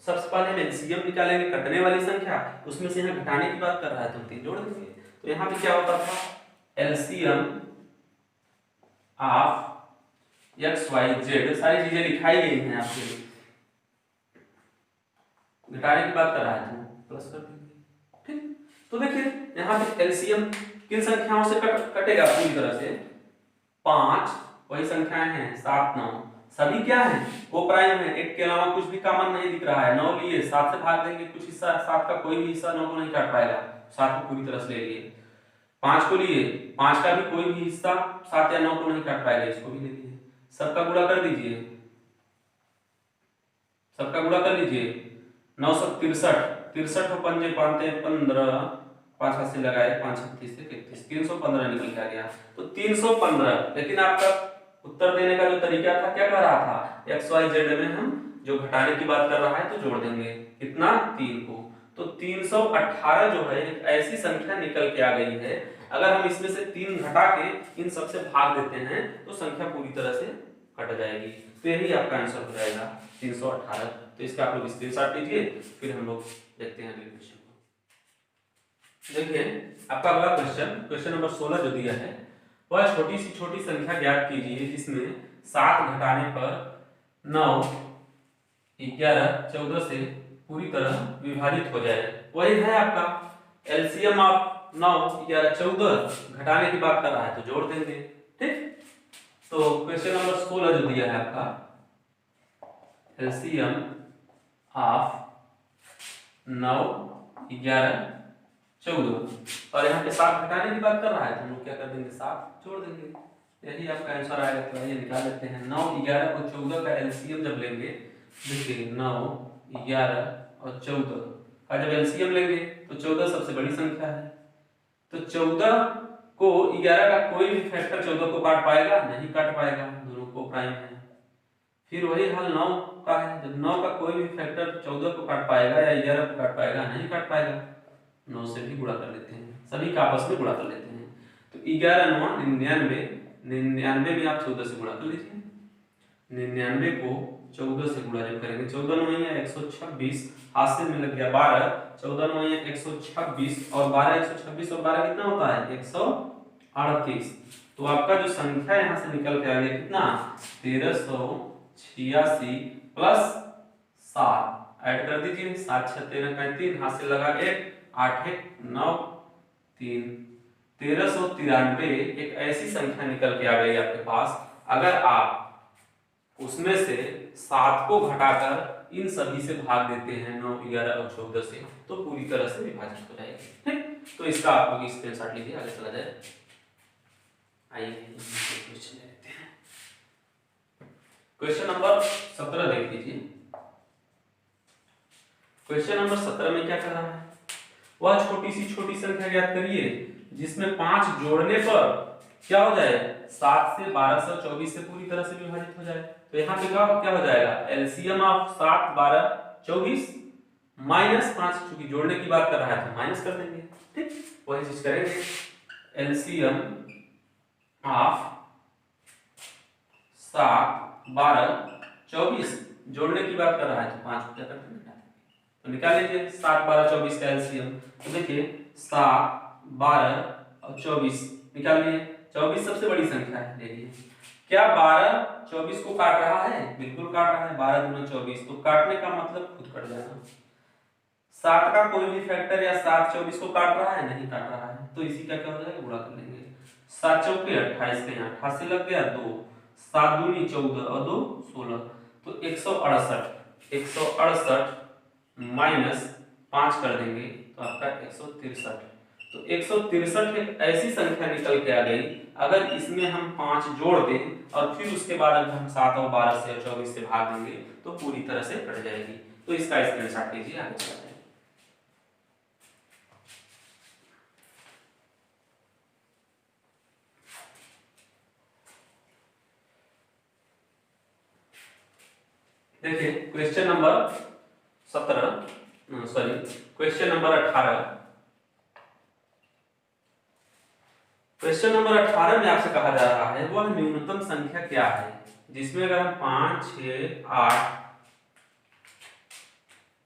सबसे पहले हम एलसीएम निकालेंगे कटने वाली संख्या, उसमें से यहाँ घटाने की बात कर रहा है तो हम 3 जोड़ देंगे। तो यहाँ पे क्या होता था, LCM of X Y Z, सारी चीजें लिखाई गई हैं आपके, घटाने की बात कर रहा है तो प्लस कर देंगे। ठीक, तो देखिए यहाँ पे एलसीएम किन संख्याओं से कटेगा पूरी तरह से, 5 वही संख्याएं हैं 7, 9, सभी क्या है, को प्राइम है, एक के अलावा कुछ भी कॉमन नहीं दिख रहा है। 9 लिए 7 से भाग देंगे, कुछ हिस्सा 7 का कोई भी हिस्सा 9 को नहीं काट पाएगा, 7 को पूरी तरह से ले लिए। 5 को लिए, 5 का भी कोई भी हिस्सा 7 या 9 को नहीं काट पाएगा, इसको भी ले लिए। सबका गुणा कर दीजिए, सबका गुणा कर लीजिए। 963, 63 को पंजे पानते 15, 5 हाथ से लगाए, 5 36 से 31, 315 निकल के आ गया। तो 315, लेकिन आपका उत्तर देने का जो तरीका था क्या कह रहा था, एक्स वाई जेड में हम जो घटाने की बात कर रहा है तो जोड़ देंगे कितना, 3 को। तो 318 जो है एक ऐसी संख्या निकल के आ गई है, अगर हम इसमें से 3 घटा के इन सबसे भाग देते हैं तो संख्या पूरी तरह से कट जाएगी। तो यही आपका आंसर हो जाएगा 318। तो इसका आप लोग स्क्रीनशॉट लीजिए, फिर हम लोग देखते हैं अगले क्वेश्चन को। देखिए आपका अगला क्वेश्चन नंबर 16 जो दिया है, वह छोटी संख्या ज्ञात कीजिए जिसमें 7 घटाने पर 9, 11, 14 से पूरी तरह विभाजित हो जाए। वही है आपका एलसीएम ऑफ 9, 11, 14 घटाने की बात कर रहा है तो जोड़ देंगे। ठीक, तो क्वेश्चन नंबर 16 जो दिया है आपका, एलसीएम ऑफ 9, 11, 14 और यहाँ पे 7 घटाने की बात कर रहा है तो हम लोग क्या कर देंगे, 7 जोड़ देंगे, यही आपका आंसर आएगा। तो आइए निकाल लेते हैं। 9, 11 और 14 का एलसीएम जब लेंगे, देखिए 9, 11 और 14 का जब एलसीएम लेंगे तो 14 सबसे बड़ी संख्या है, तो 14 को 11 का कोई भी फैक्टर 14 को काट पाएगा, नहीं काट पाएगा, दोनों को प्राइम है। फिर वही हाल 9 का है, जब 9 का कोई भी फैक्टर 14 को काट पाएगा या 11 को काट पाएगा, नहीं काट पाएगा, 9 से भी गुणा कर लेते हैं, सभी का आपस में गुणा कर लेते हैं। तो 11 9 99, 99 में आप 14 से गुणा कर लीजिए। 99 को 14 से गुणा जब करेंगे, 14 9 है 126, हाथ से में लग गया 12, 14 9 है 126 और 12 126 और 12 कितना होता है 138। तो आपका जो संख्या यहाँ से निकल के आ गया कितना, 1386 प्लस 7 ऐड कर दीजिए, 7 6 13 35, हाथ से लगा 1, 8 1 9 3, 1393 एक ऐसी संख्या निकल के आ गई आपके पास। अगर आप उसमें से 7 को घटाकर इन सभी से भाग देते हैं 9, 11 और 14 से, तो पूरी तरह से विभाजित हो जाएगी। ठीक, तो इसका आप लोग स्क्रीनशॉट लीजिए, आगे चला जाए। आइए क्वेश्चन लेते हैं। क्वेश्चन नंबर 17 देख लीजिए। क्वेश्चन नंबर 17 में क्या कर रहा है, वह छोटी संख्या ज्ञात करिए जिसमें 5 जोड़ने पर क्या हो जाए, 7 से 1224 से पूरी तरह से विभाजित हो जाए। तो यहाँ पे क्या हो जाएगा, एलसीएम ऑफ 7, 12, 24 माइनस 5, क्योंकि जोड़ने की बात कर रहा है तो माइनस कर देंगे। ठीक, वही चीज करेंगे। एलसीएम ऑफ 7, 12, 24 जोड़ने की बात कर रहा है तो 5 क्या कर देंगे, तो निकाल लीजिए 7, 12, 24 का एलसीएम। तो देखिए 7, 12 और 24 निकाल लिए, 24 सबसे बड़ी संख्या है, देखिए क्या 12 24 को काट रहा है, बिल्कुल काट रहा है, 12 दूना 24, तो काटने का मतलब खुद कट जाना। 7 का कोई भी फैक्टर या 7 24 को काट रहा है, नहीं काट रहा है, तो इसी का क्या हो जाएगा, गुणा कर लेंगे। 7 चौके 28 के यहाँ 88 लग गया, 2 7 दूनी 14 और 2 16, तो 168 माइनस 5 कर देंगे तो आपका 163। तो 163 एक ऐसी संख्या निकल के आ गई, अगर इसमें हम 5 जोड़ दें और फिर उसके बाद अगर हम 7 और 12 से और 24 से भाग देंगे तो पूरी तरह से कट जाएगी। तो इसका स्क्रीनशॉट लीजिए, आगे चलते हैं। देखिए क्वेश्चन नंबर 18 क्वेश्चन नंबर 18 में आपसे कहा जा रहा है वह न्यूनतम संख्या क्या है जिसमें अगर हम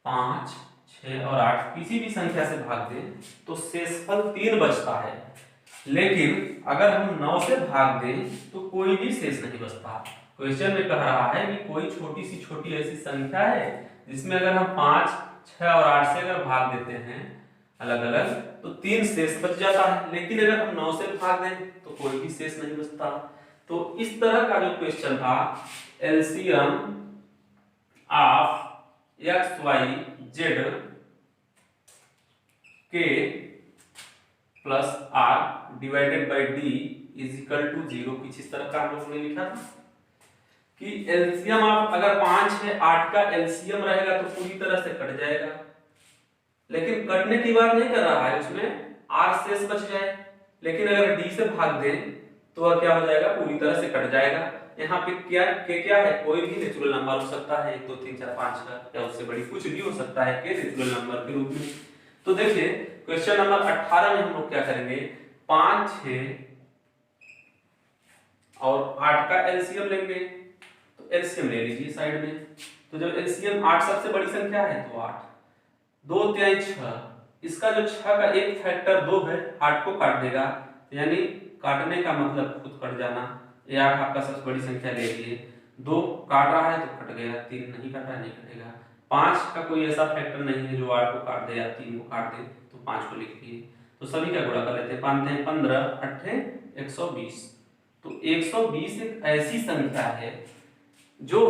5, 6 और 8 किसी भी संख्या से भाग दें तो शेषफल 3 बचता है, लेकिन अगर हम 9 से भाग दें तो कोई भी शेष नहीं बचता। क्वेश्चन में कह रहा है कि कोई छोटी ऐसी संख्या है जिसमें अगर हम 5, 6 और 8 से अगर भाग देते हैं अलग अलग तो 3 शेष बच जाता है, लेकिन अगर हम 9 से भाग दें तो कोई भी शेष नहीं बचता। तो इस तरह का जो क्वेश्चन था, LCM of X Y Z के plus R divided by D is equal to 0, कुछ इस तरह का हम लोगों ने लिखा था कि एलसीएम ऑफ अगर 5 है, 8 का एलसीएम रहेगा तो पूरी तरह से कट जाएगा, लेकिन कटने की बात नहीं कर रहा है, उसमें आर शेष बच जाए, लेकिन अगर डी से भाग दें तो वह क्या हो जाएगा, पूरी तरह से कट जाएगा। यहाँ पे क्या है, कोई भी नेचुरल नंबर हो सकता है, 1 2 3 4 5 का या उससे बड़ी कुछ भी हो सकता है के नेचुरल नंबर के रूप में। तो देखिए क्वेश्चन नंबर 18 में हम लोग क्या करेंगे, 5 6 और 8 का एलसीएम लेंगे, तो एलसीएम ले लीजिए साइड में। तो जब एलसीएम 8 सबसे बड़ी संख्या है तो 8 2 3 6, इसका जो 6 का एक फैक्टर 2 है, 8 को काट देगा, यानी काटने का मतलब खुद कट जाना। ये 8 आपका सबसे बड़ी संख्या ले लिए, 2 काट रहा है तो कट गया, 3 नहीं काटा नहीं कटेगा। 5 का कोई ऐसा फैक्टर नहीं है जो 8 को काट दे या 3 को काट दे, तो 5 को लिख दिए। तो सभी का गुणा कर लेते हैं, 5 हैं 15 8 120। तो 120 एक ऐसी संख्या है जो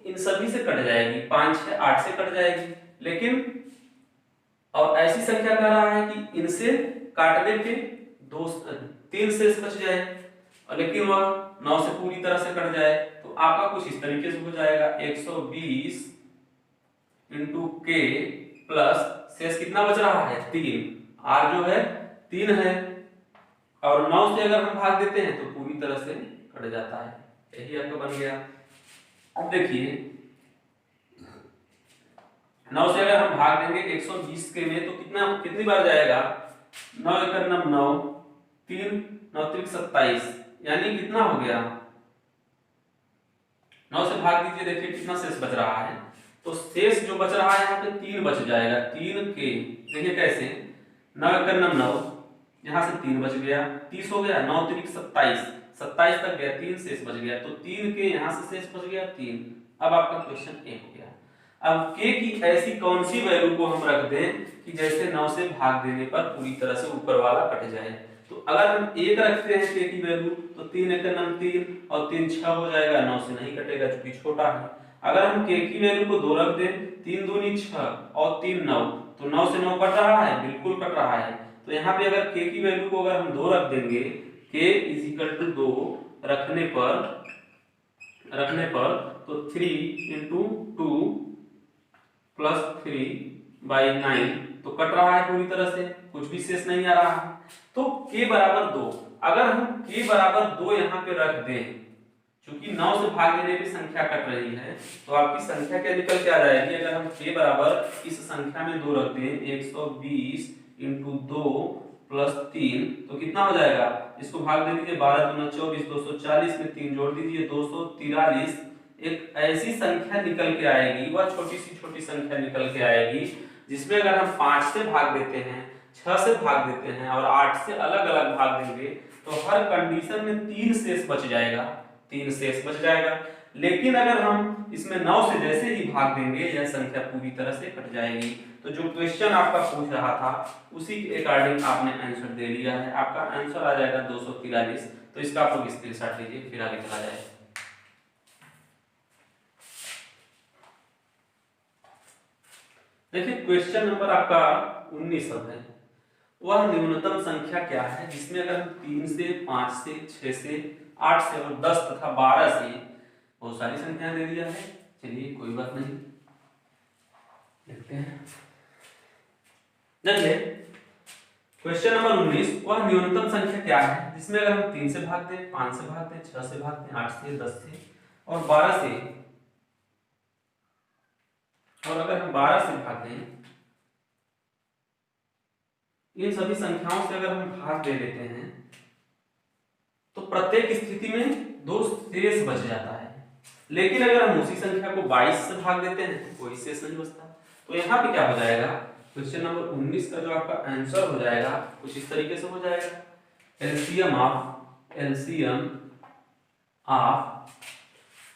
इन सभी से कट जाएगी, 5 6 8 से कट जाएगी, लेकिन और ऐसी संख्या कह रहा है कि इनसे काटने पे 3 शेष बच जाए, और लेकिन वह 9 से पूरी तरह से कट जाए। तो आपका कुछ इस तरीके से हो जाएगा, 120 इंटू के प्लस शेष कितना बच रहा है 3, आर जो है 3 है, और 9 से अगर हम भाग देते हैं तो पूरी तरह से कट जाता है। यही आपका बन गया। अब देखिए 9 से अगर हम भाग देंगे 120 के में तो कितनी बार जाएगा, 9 एकड़ 9 3 9 3 27, यानी कितना हो गया, 9 से भाग दीजिए, देखिए कितना शेष बच रहा है। तो शेष जो बच रहा है यहाँ पे 3 बच जाएगा, 3 के देखिए कैसे, 9 एकड़ 9 यहाँ से 3 बच गया, 30 हो गया, 9 3 27 27 तक गया, 3 शेष बच गया, तो 3 के यहाँ से शेष बच गया 3। अब आपका क्वेश्चन ए हो गया। अब k की ऐसी कौन सी वैल्यू को हम रख दें कि जैसे 9 से भाग देने पर पूरी तरह से ऊपर वाला कट जाए। तो अगर हम 1 रखते हैं k की वैल्यू तो 3 एकड़ 3 और 3 6 हो जाएगा, 9 से नहीं कटेगा क्योंकि छोटा है। अगर हम k की वैल्यू को 2 रख दें, 3 दूनी 6 और 3 9, तो 9 से 9 कट रहा है, बिल्कुल कट रहा है। तो यहाँ पे अगर k की वैल्यू को अगर हम 2 रख देंगे, k = 2 रखने पर तो 3 इंटू 2 प्लस 3/9, तो कट रहा है पूरी तरह से, कुछ भी शेष नहीं आ रहा है। तो k बराबर 2, अगर हम k बराबर 2 यहाँ पे रख दें, क्योंकि 9 से भाग देने पे संख्या कट रही है, तो आपकी संख्या क्या निकल के आ जाएगी, अगर हम k बराबर इस संख्या में 2 रख दें, 120 इंटू 2 प्लस 3, तो कितना हो जाएगा, इसको भाग दे दीजिए, 12 दूना 24, 240 में 3 जोड़ दीजिए, 243। एक ऐसी संख्या निकल के आएगी, वह छोटी संख्या निकल के आएगी जिसमें अगर हम 5 से भाग देते हैं, 6 से भाग देते हैं और 8 से अलग अलग भाग देंगे, तो हर कंडीशन में 3 शेष बच जाएगा, 3 शेष बच जाएगा। लेकिन अगर हम इसमें 9 से जैसे ही भाग देंगे, यह संख्या पूरी तरह से कट जाएगी। तो जो क्वेश्चन आपका पूछ रहा था उसी के अकॉर्डिंग आपने आंसर दे लिया है, आपका आंसर आ जाएगा 243। तो इसका आप लोग स्क्रीनशॉट लीजिए, फिर आगे चला जाए। देखिए क्वेश्चन नंबर आपका 19 है, वह न्यूनतम संख्या क्या है जिसमें अगर हम 3 से 5 से 6 से 8 से और 10 तथा 12 से बहुत सारी संख्याएं दे दिया है। चलिए कोई बात नहीं, देखते हैं। देखिए क्वेश्चन नंबर 19, वह न्यूनतम संख्या क्या है जिसमें अगर हम 3 से भाग दें, 5 से भाग दें, 6 से भाग दें, 8 से, 10 से और 12 से, और अगर हम 12 से भाग दें, इन सभी संख्याओं से अगर हम भाग दे देते हैं तो प्रत्येक स्थिति में 2 शेष बच जाता है। लेकिन अगर हम उसी संख्या को 22 से भाग देते हैं तो कोई शेष नहीं बचता। तो यहाँ पे क्या हो जाएगा, क्वेश्चन नंबर 19 का जो आपका आंसर हो जाएगा कुछ इस तरीके से हो जाएगा, एलसीएम ऑफ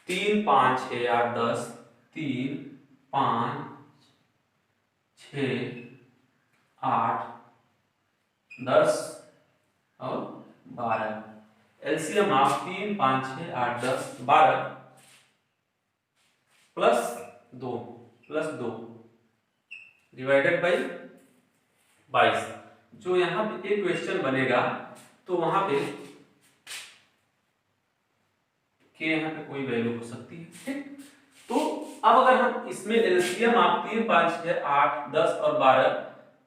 3 5 6 8 10, 3 5 6 8 10 और 12, एलसीएम आप 3 5 6 8 10 12 प्लस 2 डिवाइडेड बाई 22। जो यहाँ पे एक क्वेश्चन बनेगा तो वहां पे के यहाँ पे कोई वैल्यू हो सकती है, ठीक। तो अब अगर हम इसमें एलसीएम आप 3 5 6 8 10 और 12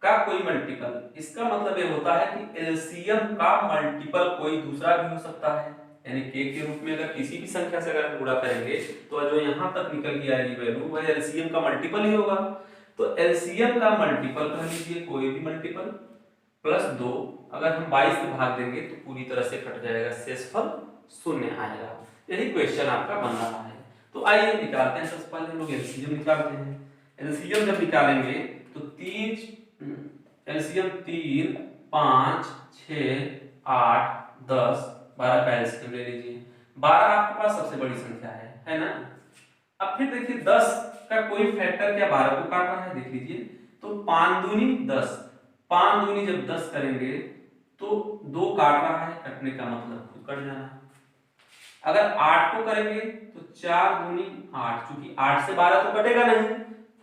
का कोई मल्टीपल, इसका मतलब ये होता है कि एलसीएम का मल्टीपल कोई दूसरा भी हो सकता है, यानी के रूप में अगर किसी भी संख्या से अगर हम गुणा करेंगे तो जो यहाँ तक निकल के आएगी वैल्यू वह एलसीएम का मल्टीपल ही होगा। तो एलसीएम का मल्टीपल कह लीजिए कोई भी मल्टीपल प्लस 2, अगर हम 22 से भाग देंगे तो पूरी तरह से कट जाएगा, शेषफल 0 आएगा। यही क्वेश्चन आपका बन रहा है। तो आइए निकालते हैं, सबसे पहले हम लोग एलसीएम निकालते हैं। एलसीएम जब निकालेंगे तो 3 एलसीएम 3 5 6 8 10 12 का एलसीएम ले लीजिए। 12 आपके पास सबसे बड़ी संख्या है ना। अब फिर देखिए 10 का कोई फैक्टर क्या 12 को काट रहा है, देख लीजिए। तो 5 दूनी 10, 5 दूनी जब 10 करेंगे तो 2 काट रहा है, कटने का मतलब खुद कट जाना। अगर 8 को करेंगे तो 4 दूनी 8, क्योंकि 8 से 12 तो कटेगा नहीं,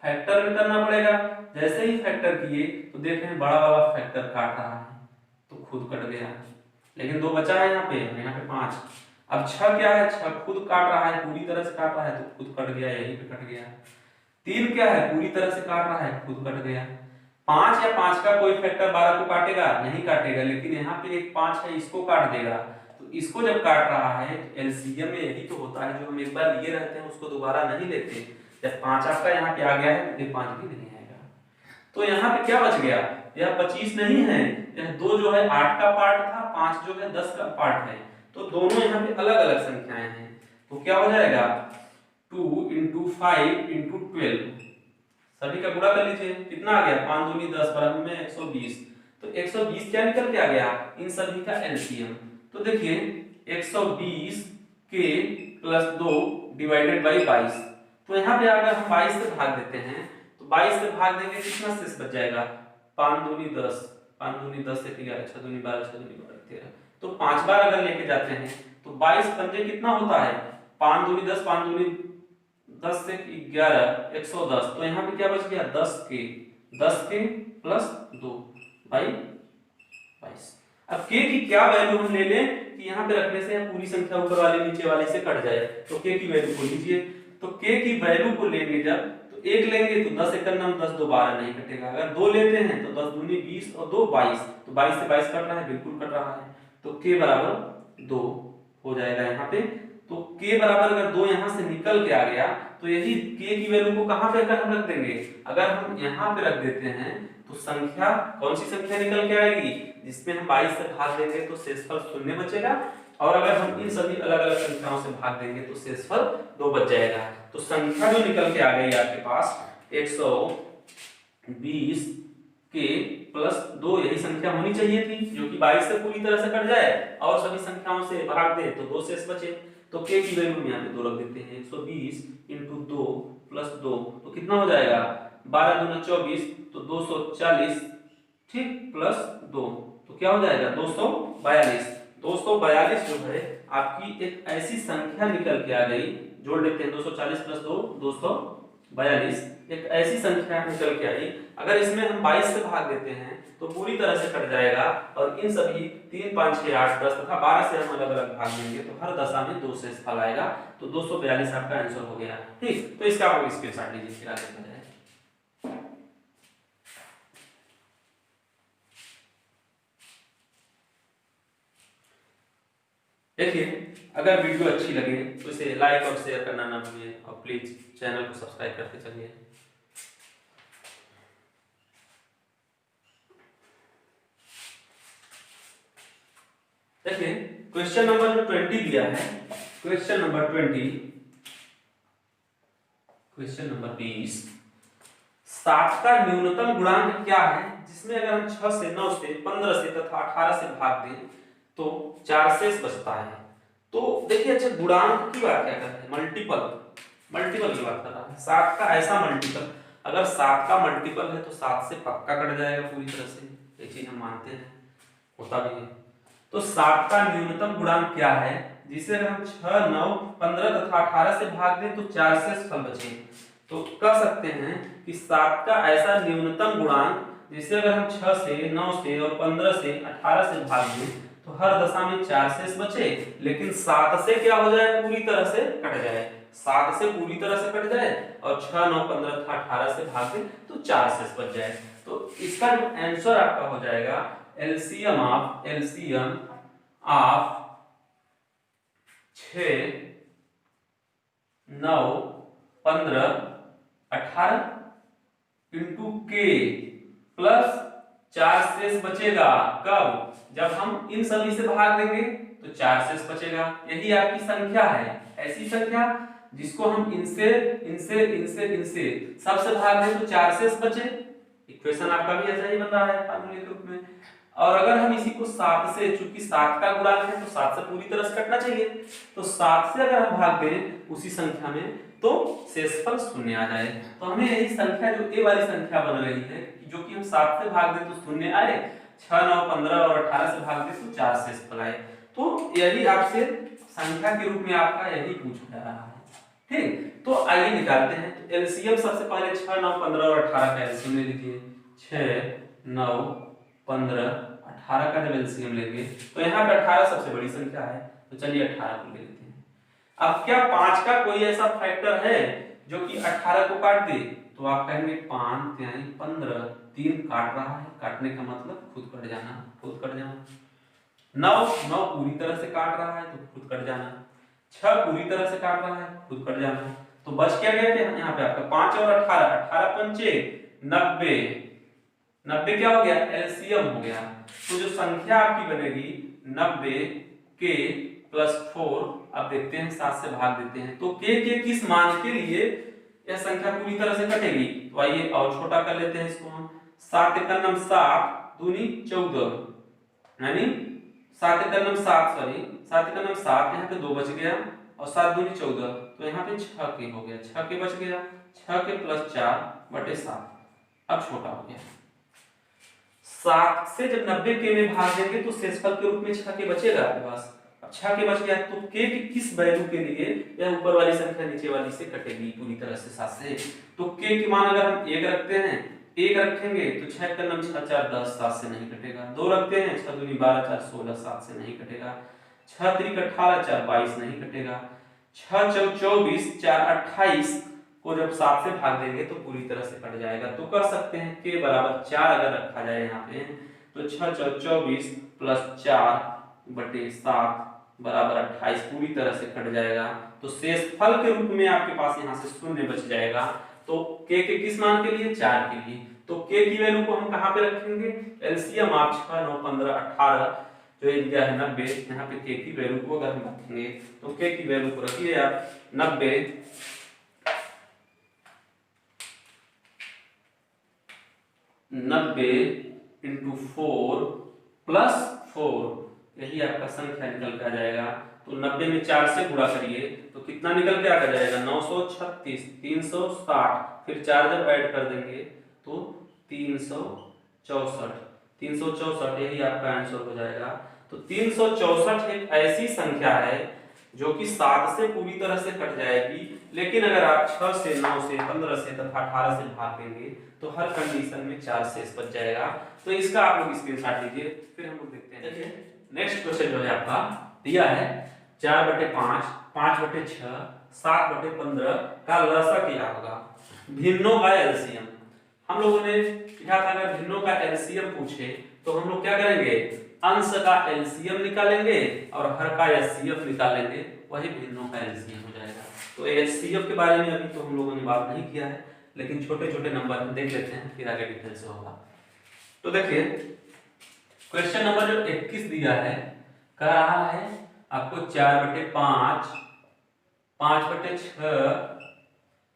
फैक्टर में करना पड़ेगा। जैसे ही फैक्टर किए तो देख रहे हैं बड़ा वाला फैक्टर काट रहा है तो खुद कट गया, लेकिन 2 बचा है यहाँ पे 5। अब 6 क्या है, 6 खुद काट रहा है, पूरी तरह से काट रहा है तो खुद कट गया, यहीं पे कट गया। 3 क्या है, पूरी तरह से काट रहा है, खुद कट गया। 5 या 5 का कोई फैक्टर 12 को काटेगा नहीं, काटेगा, लेकिन यहाँ पे एक 5 है इसको काट देगा। तो इसको जब काट रहा है तो एलसीएम में यही तो होता है, जो हम एक बार लिए रहते हैं उसको दोबारा नहीं लेते। जब 5 आपका यहाँ पे आ गया है तो ये 5 भी नहीं आएगा। तो यहाँ पे क्या बच गया, यह 25 नहीं है, यह 2 जो है 8 का पार्ट था, 5 जो है 10 का पार्ट है। तो दोनों यहाँ पे अलग अलग संख्याएं हैं, तो क्या हो जाएगा 2 × 5 × 12, सभी का गुणा कर लीजिए, कितना आ गया 5 दूनी 10 बराबर में 120। तो 120 क्या निकल के आ गया, इन सभी का एलसीएम। तो देखिए 120 के प्लस 2 डिवाइडेड बाई 22। तो यहाँ पे अगर हम 22 से भाग देते हैं तो 22 से भाग देंगे कितना शेष बच जाएगा, 5 दूनी 10, 5 दूनी 10 से 11, 6 दूनी 12, 6 दूनी 12 13। तो 5 बार अगर लेके जाते हैं तो 22 पंजे कितना होता है, 5 दूनी 10, 5 दूनी 10 से 11 110। तो यहाँ पे क्या बच गया 10 के प्लस 2 बाई 22। अब के की क्या वैल्यू हम ले लें कि यहाँ पे रखने से पूरी संख्या ऊपर वाले नीचे वाले से कट जाए। तो के की वैल्यू को लीजिए, तो के की वैल्यू को लेंगे जब तो 1 लेंगे तो 10 × 9 10 2 12 नहीं कटेगा। अगर 2 लेते हैं तो 10 दूनी 20 और 2 22, तो 22 से 22 कट रहा है, बिल्कुल कट रहा है। तो के बराबर 2 हो जाएगा यहाँ पे। तो के बराबर अगर 2 यहाँ से निकल के आ गया तो यही के की वैल्यू को कहाँ पे हम रख देंगे, अगर हम यहाँ पे रख देते हैं तो संख्या कौन सी संख्या निकल के आएगी, जिसमें हम 22 से भाग देंगे तो शेषफल 0 बचेगा, और अगर हम इन सभी अलग अलग संख्याओं से भाग देंगे तो शेषफल 2 बच जाएगा। तो संख्या जो निकल के आ गई आपके पास 120 के प्लस 2, यही संख्या होनी चाहिए थी, जो कि 22 से पूरी तरह से कट जाए और सभी संख्याओं से भाग दे तो 2 शेष बचे। तो के की वैल्यू यहाँ पे 2 रख देते हैं, 120 × 2 प्लस 2 तो कितना हो जाएगा 12 दूना 24, तो 240, ठीक, प्लस 2 तो क्या हो जाएगा 242। 242 जो है आपकी एक ऐसी संख्या निकल के आ गई, जोड़ लेते हैं 240 प्लस 2 242, एक ऐसी संख्या निकल के आई। अगर इसमें हम 22 से भाग देते हैं तो पूरी तरह से कट जाएगा, और इन सभी 3 5 6 8 10 तथा 12 से हम अलग अलग भाग देंगे तो हर दशा में 2 शेषफल आएगा। तो 242 आपका आंसर हो गया, ठीक। तो इसका आप स्क्रीनशॉट लीजिए, फिर आगे बढ़े। देखिए अगर वीडियो अच्छी लगे तो इसे लाइक और शेयर करना ना भूलिए, और प्लीज चैनल को सब्सक्राइब करते चलिए। देखिए क्वेश्चन नंबर जो 20 दिया है, क्वेश्चन नंबर 20, क्वेश्चन नंबर 20, 60 का न्यूनतम गुणांक क्या है जिसमें अगर हम 6 से 9 से 15 से तथा 18 से भाग दें तो 4 शेष बचता है। तो देखिए अच्छा गुणांक की बात क्या करते हैं, मल्टीपल की बात कर रहा है। 7 का ऐसा मल्टीपल, अगर 7 का मल्टीपल है तो 7 से पक्का कट जाएगा पूरी तरह से, ये चीज हम मानते हैं, होता भी है। तो 7 का न्यूनतम गुणांक क्या है, जिसे अगर हम 6, 9, 15 तथा 18 से भाग दें तो 4 शेषफल बचे। तो कह सकते हैं कि 7 का ऐसा न्यूनतम गुणांक जिसे अगर हम 6 से, 9 से और 15 से, 18 से भाग दें तो हर दशा में 4 शेष बचे, लेकिन 7 से क्या हो जाए, पूरी तरह से कट जाए। 7 से पूरी तरह से कट जाए और 6, 9, 15 तथा 18 से भाग दें तो 4 शेष बच जाए। तो इसका जो आंसर आपका हो जाएगा एलसीएम ऑफ 6, 9, 15, 18 इंटू के प्लस 4 शेष बचेगा। कब? जब हम इन सभी से भाग देंगे तो 4 शेष बचेगा। यही आपकी संख्या है, ऐसी संख्या जिसको हम इनसे इनसे इनसे इनसे सबसे भाग दें तो 4 शेष बचे। इक्वेशन आपका भी ऐसा ही बता है फार्मूले के रूप में। और अगर हम इसी को 7 से, चूंकि 7 का गुणांक है तो 7 से पूरी तरह से कटना चाहिए, तो 7 से अगर हम भाग दें उसी संख्या में तो शेषफल शून्य आ जाए। तो हमें यही संख्या जो ए वाली संख्या बन रही है, जो कि हम 7 से भाग दें तो शून्य आए, 6, 9, 15 और 18 से भाग दें तो 4 शेषफल आए। तो यही आपसे संख्या के रूप में आपका यही पूछा जा रहा है। ठीक, तो आइए निकालते हैं। तो एलसीएम सबसे पहले 6, 9, 15 और 18 का एलसीएम ले लीजिए। 6, 9, 15, 18 का जब एलसीएम लेंगे तो यहाँ पे 18 सबसे बड़ी संख्या है, तो चलिए 18 को ले लेते हैं। अब क्या 5 का कोई ऐसा फैक्टर है जो कि 18 को काट दे? तो आप कहेंगे 5 यानी 15, 3 काट रहा है, काटने का मतलब खुद कट जाना, खुद कट जाना। 9 पूरी तरह से काट रहा है तो खुद कट जाना। 6 पूरी तरह से काट रहा है, खुद कट जाना। तो बच क्या गया यहाँ पे आपका 5 और 18, 18 पंचे 90, 90 क्या हो गया, एलसीएम हो गया। तो जो संख्या आपकी बनेगी 90 के प्लस 4, अब देखते हैं 7 से भाग देते हैं तो के किस मान के लिए यह संख्या पूरी तरह से कटेगी। तो आइए और छोटा कर लेते हैं इसको हम। 7 एकम 7 दूनी 14, यानी 7 एकम 7, सॉरी 7 एकम 7, यहाँ पे 2 बच गया और 7 दूनी 14, तो यहाँ पे 6 के हो गया, 6 के बच गया, 6 के प्लस 4 बटे 7, अब छोटा हो गया। 7 से जब 90 के में भाग देंगे तो शेषफल के रूप में 6 के बचेगा आपके पास। अब 6 के बच गया तो के किस वैल्यू के लिए यह ऊपर वाली संख्या नीचे वाली से कटेगी पूरी तरह से 7 से। तो के की मान अगर हम 1 रखते हैं, 1 रखेंगे तो 6 का नम 6 4 10, 7 से नहीं कटेगा। 2 रखते हैं, 6 दूनी 12 4 16, 7 से नहीं कटेगा। 6 त्रिक 18 4 22 नहीं कटेगा। 6 चौक 24 4 28 को जब 7 से भाग देंगे तो पूरी तरह से कट जाएगा। तो कर सकते हैं के बराबर 4 अगर रखा जाए यहाँ पे तो 6 चौक 24 प्लस 4 बटे 7 बराबर 28 पूरी तरह से कट जाएगा। तो शेषफल के रूप में आपके पास यहाँ से शून्य बच जाएगा। तो के किस मान के लिए, 4 के लिए। तो के की वैल्यू को हम कहाँ पे रखेंगे, एलसीएम आप 6, 9, 15, 18 जो ये दिया है 90, यहाँ पे के की वैल्यू को अगर हम रखेंगे तो के की वैल्यू को रखिए आप 90 इंटू 4 प्लस 4, यही आपका संख्या निकल के आ जाएगा। तो 90 में 4 से गुणा करिए तो कितना निकल के आ जाएगा, 936, 360, फिर 4 जब ऐड कर देंगे तो 364, 364 यही आपका आंसर हो जाएगा। तो 364 एक ऐसी संख्या है जो कि 7 से पूरी तरह से कट जाएगी, लेकिन अगर आप 6 से, 9 से, 15 से तथा 18 से भाग देंगे तो हर कंडीशन में 4 शेष बच जाएगा। तो इसका आप लोग स्क्रीनशॉट लीजिए, फिर हम लोग देखते हैं। देखिए नेक्स्ट क्वेश्चन जो है आपका दिया है 4/5, 5/6, 7/15 का लसा क्या होगा। भिन्नों का एलसीएम हम लोगों ने लिखा था, अगर भिन्नों का एलसीएम पूछे तो हम लोग क्या करेंगे, अंश का एलसीएम निकालेंगे और हर का एचसीएफ निकालेंगे, वही भिन्नों का एलसीएम हो जाएगा। तो एचसीएफ के बारे में अभी तो हम लोगों ने बात नहीं किया है, लेकिन छोटे छोटे नंबर हम देख लेते हैं, फिर आगे डिटेल से होगा। तो देखिए क्वेश्चन नंबर जो 21 दिया है, कह रहा है आपको 4/5, 5/6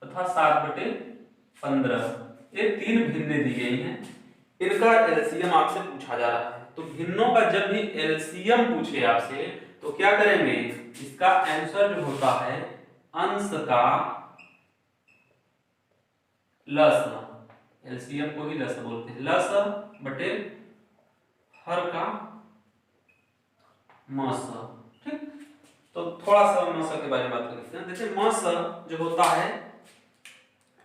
तथा 7/15 ये 3 भिन्नें दी गई हैं, इनका एलसीएम आपसे पूछा जा रहा है। तो भिन्नों का जब भी एलसीएम पूछे आपसे तो क्या करेंगे, इसका आंसर जो होता है अंश का लसा, एलसीएम को ही लसा बोलते हैं, लसा बटे हर का मस, ठीक। तो थोड़ा सा मस के बारे में बात करते हैं। जैसे मस जो होता है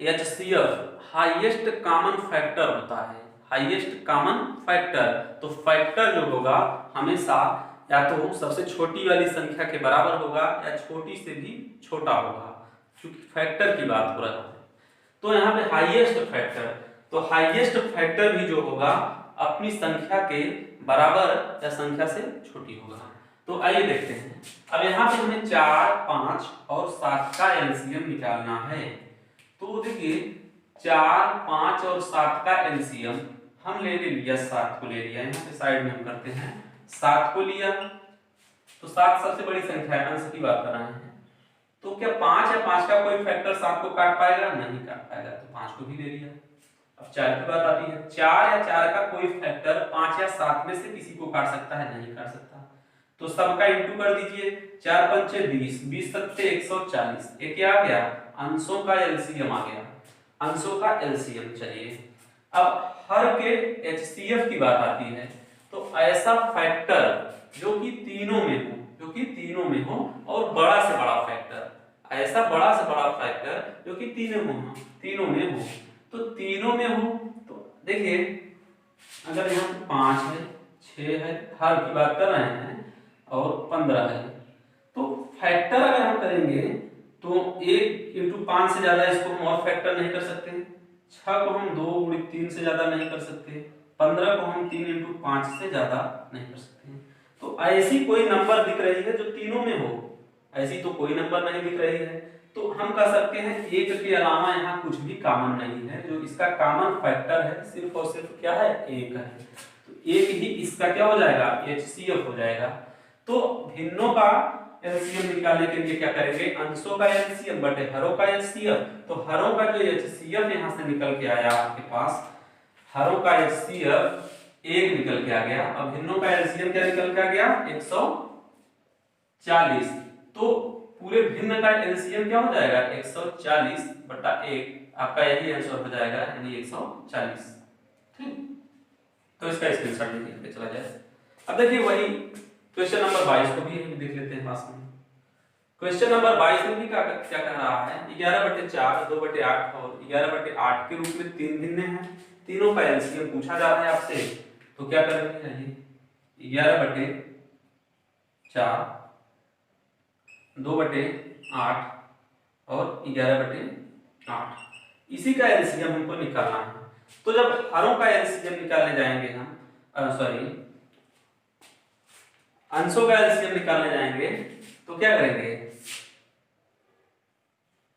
HCF हाईएस्ट कॉमन फैक्टर होता है, हाईएस्ट कॉमन फैक्टर। तो फैक्टर जो होगा हमेशा या तो सबसे छोटी वाली संख्या के बराबर होगा या छोटी से भी छोटा होगा, क्योंकि फैक्टर की बात हो रहा है। तो यहाँ पे हाईएस्ट फैक्टर, तो हाईएस्ट फैक्टर भी जो होगा अपनी संख्या के बराबर या संख्या से छोटी होगा। तो आइए देखते हैं। अब यहाँ पे हमें 4, 5 और 7 का एलसीएम निकालना है। तो देखिए 4, 5 और 7 का एलसीएम हम ले लिया, 7 को ले लिया, यहाँ पे साइड में हम करते हैं, 7 को लिया। तो 7 सबसे बड़ी संख्या है, अंश की बात कर रहे हैं। तो क्या 5 या 5 का कोई फैक्टर 7 को काट पाएगा? नहीं काट पाएगा, तो 5 को भी ले लिया। अब 4 की बात आती है, 4 या 4 का कोई फैक्टर 5 या 7 में से किसी को काट सकता है? नहीं काट सकता। तो सबका इंटू कर दीजिए, 4 पंचे 20, 20 सत्ते 140। ये क्या आ गया? अंशों का एलसीएम आ गया, अंशों का एलसीएम। चलिए अब हर के एचसीएफ की बात आती है। तो ऐसा फैक्टर जो कि तीनों में हो, जो कि तीनों में हो और बड़ा से बड़ा फैक्टर, ऐसा बड़ा से बड़ा फैक्टर जो कि तीनों में हो, तीनों में हो। तो तीनों में हो तो देखिए अगर यहाँ 5 है, 6 है, हर की बात कर रहे हैं, और 15 है, तो फैक्टर अगर हम करेंगे तो 1 × 5 से ज्यादा इसको हम और फैक्टर नहीं कर सकते। 6 को हम 2 × 3 से ज्यादा नहीं कर सकते। 15 को हम 3 × 5 से ज्यादा नहीं कर सकते। तो ऐसी कोई नंबर दिख रही है जो तीनों में हो, ऐसी तो कोई नंबर नहीं दिख रही है। तो हम कह सकते हैं 1 के अलावा यहाँ कुछ भी कॉमन नहीं है, जो इसका कॉमन फैक्टर है सिर्फ और सिर्फ क्या है? 1 है। तो 1 ही इसका क्या हो जाएगा? HCF हो जाएगा। तो भिन्नों का एलसीएम निकालने के लिए क्या करेंगे? अंशों का एलसीएम बटे हरों का एचसीएफ। तो हरों का जो एचसीएफ यहाँ से निकल के आया आपके पास, हरों का एचसीएफ 1 निकल के आ गया। अब भिन्नों का एलसीएम क्या निकल के आ गया? 140। तो पूरे भिन्न का एलसीएम क्या हो जाएगा? 140 बटा 1, आपका यही आंसर हो जाएगा, यानी 140। ठीक, तो इसका स्क्रीनशॉट लेके चला जाए। अब देखिए वही क्वेश्चन नंबर 22 को भी देख लेते हैं पास में। क्वेश्चन नंबर 22 में भी क्या कह रहा है? 11/4, 2/8 और 11/8 के रूप में 3 भिन्न हैं, तीनों का एलसीएम पूछा जा रहा है आपसे। तो क्या करेंगे? चाहिए 11/4, 2/8 और 11/8, इसी का एलसीएम हमको निकालना है। तो जब हरों का एलसीएम निकालने जाएंगे हम, सॉरी अंशों का एलसीएम निकालने जाएंगे, तो क्या करेंगे?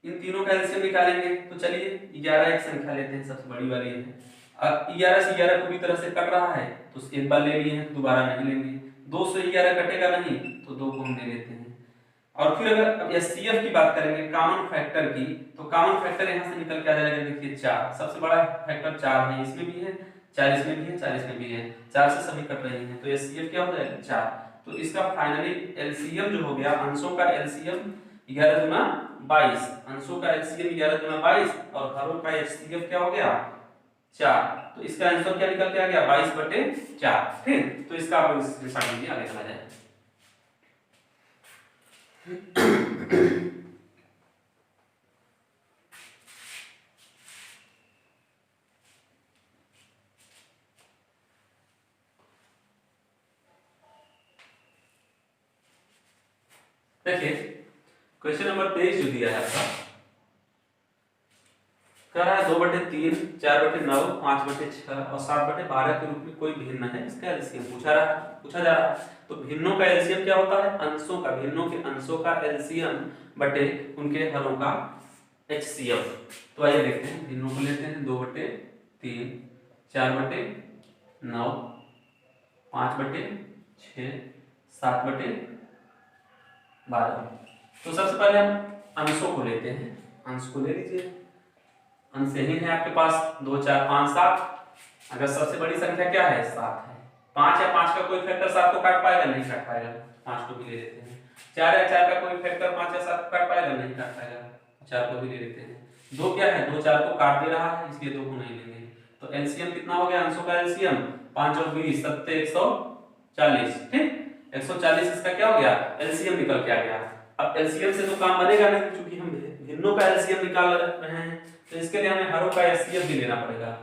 इन तीनों का एलसीएम निकालेंगे। तो चलिए 11 एक संख्या लेते हैं, सबसे बड़ी वाली है। अब 11 से 11 पूरी तरह से कट रहा है, तो एक बार ले लिए हैं, दोबारा नहीं लेंगे। 2 से 11 कटेगा नहीं, तो 2 को हम ले लेते हैं। और फिर अगर एचसीएफ की बात करेंगे, कॉमन फैक्टर की, तो कॉमन फैक्टर यहाँ से निकल के आ जाएगा। देखिए 4 सबसे बड़ा फैक्टर 4 है, इसमें भी है 4, इसमें भी है 4, इसमें भी है 4, से सभी कट रही हैं। तो एचसीएफ क्या हो जाएगा? 4। तो इसका फाइनली एलसीएम जो हो गया, अंशों का एलसीएम 11 दूना 22, अंशों का एलसीएम 11 दूना 22 और हरों का एचसीएफ क्या हो गया? 4। तो इसका आंसर क्या निकल के आ गया? 22/4। ठीक, तो इसका आप स्क्रीनशॉट लीजिए, आगे चला जाए। देखिए क्वेश्चन नंबर 23 जो दिया है आपका, कह रहा है 2/3, 4/9, 5/6 और 7/12 के रूप में कोई भिन्न है, इसका एलसीएम पूछा जा रहा है। तो भिन्नों का एलसीएम क्या होता है? अंशों का, भिन्नों के अंशों का एलसीएम बटे उनके हरों का एचसीएफ। तो आइए देखते हैं, भिन्नों को लेते हैं। 2/3, 4/9, 5/6, 7/12। तो सबसे पहले हम अंशों को लेते हैं, अंश को ले लीजिए। अंश ही है आपके पास 2, 4, 5, 7। अगर सबसे बड़ी संख्या क्या है? 7 है। 5 या 5 का कोई फैक्टर 7 को काट पाएगा? नहीं काट पाएगा, 5 को भी ले लेते हैं। 4 या 4 का कोई फैक्टर 5 या 7 को काट पाएगा? नहीं काट पाएगा, 4 को भी ले लेते हैं। 2 क्या है? 2 4 को काट दे रहा है, इसलिए 2 को नहीं लेंगे। तो एलसीएम कितना हो गया? अंशों का एलसीएम 5 और 20 7 140। ठीक, 140 इसका क्या हो गया, एलसीएम निकल के आ गया। अब एलसीएम से तो काम बनेगा नहीं, क्योंकि हम भिन्नों का एलसीएम निकाल रहे हैं, तो इसके लिए हमें हरों का एचसीएफ भी लेना पड़ेगा।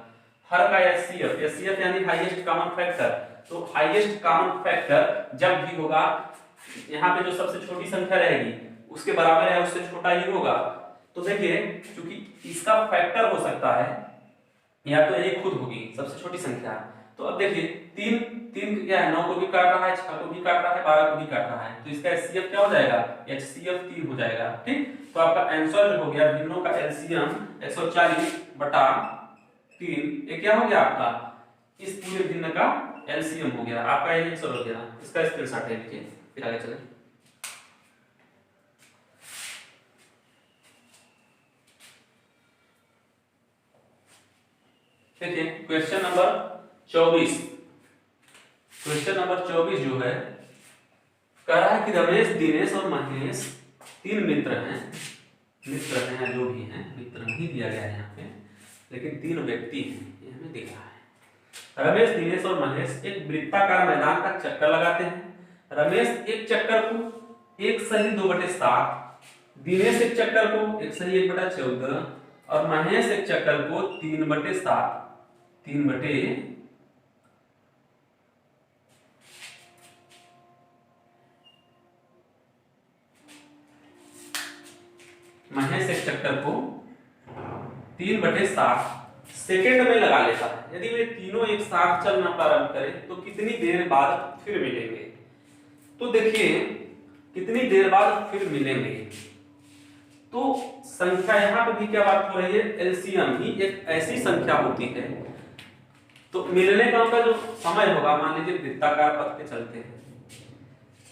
हर का एचसीएफ, एचसीएफ यानी हाईएस्ट कॉमन फैक्टर। तो हाईएस्ट कॉमन फैक्टर जब भी होगा, यहाँ पे जो सबसे छोटी संख्या रहेगी उसके बराबर है, उससे छोटा ही होगा। तो देखिए, क्योंकि इसका फैक्टर हो सकता है या तो यही खुद होगी सबसे छोटी संख्या। तो अब देखिए, तीन तीन क्या है, 9 को भी काट रहा है, 6 को भी काट रहा है, 12 को भी काट रहा है, तो इसका एचसीएफ क्या हो जाएगा, एचसीएफ 3 हो जाएगा। ठीक, तो आपका आंसर जो हो गया भिन्नों का एलसीएम 140 बटा 3, ये क्या हो गया आपका, इस पूरे भिन्न का एलसीएम हो गया। आपका ये आंसर हो गया। इसका स्क्रीनशॉट ले लीजिए, फिर आगे चलें। देखिए क्वेश्चन नंबर 24, क्वेश्चन नंबर 24 जो है, कह रहा है कि रमेश, दिनेश और महेश 3 मित्र हैं जो भी हैं, मित्र नहीं दिया गया है यहाँ पे, लेकिन 3 व्यक्ति हैं, ये हमें दिख रहा है। रमेश, दिनेश और महेश एक वृत्ताकार मैदान का चक्कर लगाते हैं। रमेश एक चक्कर को 1 सही 2/7, दिनेश एक चक्कर को 1 सही 1/14 और महेश एक चक्कर को 3/7, 3/, महेश एक चक्कर को 3/7 सेकेंड में लगा लेता है। यदि वे तीनों एक साथ चलना प्रारंभ करें तो कितनी देर बाद फिर मिलेंगे। तो देखिए, कितनी देर बाद फिर मिलेंगे, तो संख्या यहाँ पे भी क्या बात हो रही है, एलसीएम ही एक ऐसी संख्या होती है, तो मिलने का उनका जो समय होगा, मान लीजिए वृत्ताकार पथ पे चलते हैं,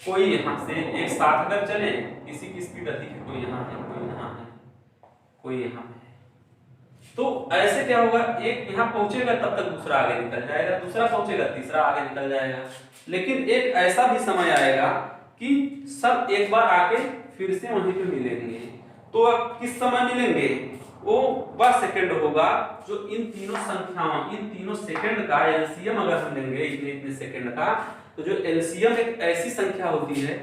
कोई यहाँ से एक साथ अगर चले, किसी की स्पीड अधिक है, कोई यहाँ है, कोई यहाँ है, कोई यहाँ है, तो ऐसे क्या होगा, एक यहाँ पहुंचेगा तब तक दूसरा आगे निकल जाएगा, दूसरा पहुंचेगा तीसरा आगे निकल जाएगा। लेकिन एक ऐसा भी समय आएगा कि सब एक बार आके फिर से वहीं पे मिलेंगे। तो अब किस समय मिलेंगे, वो वह सेकंड होगा जो इन तीनों संख्याओं, इन तीनों सेकंड का एलसीएम अगर हम लेंगे इतने सेकंड का, तो जो एलसीएम एक ऐसी संख्या होती है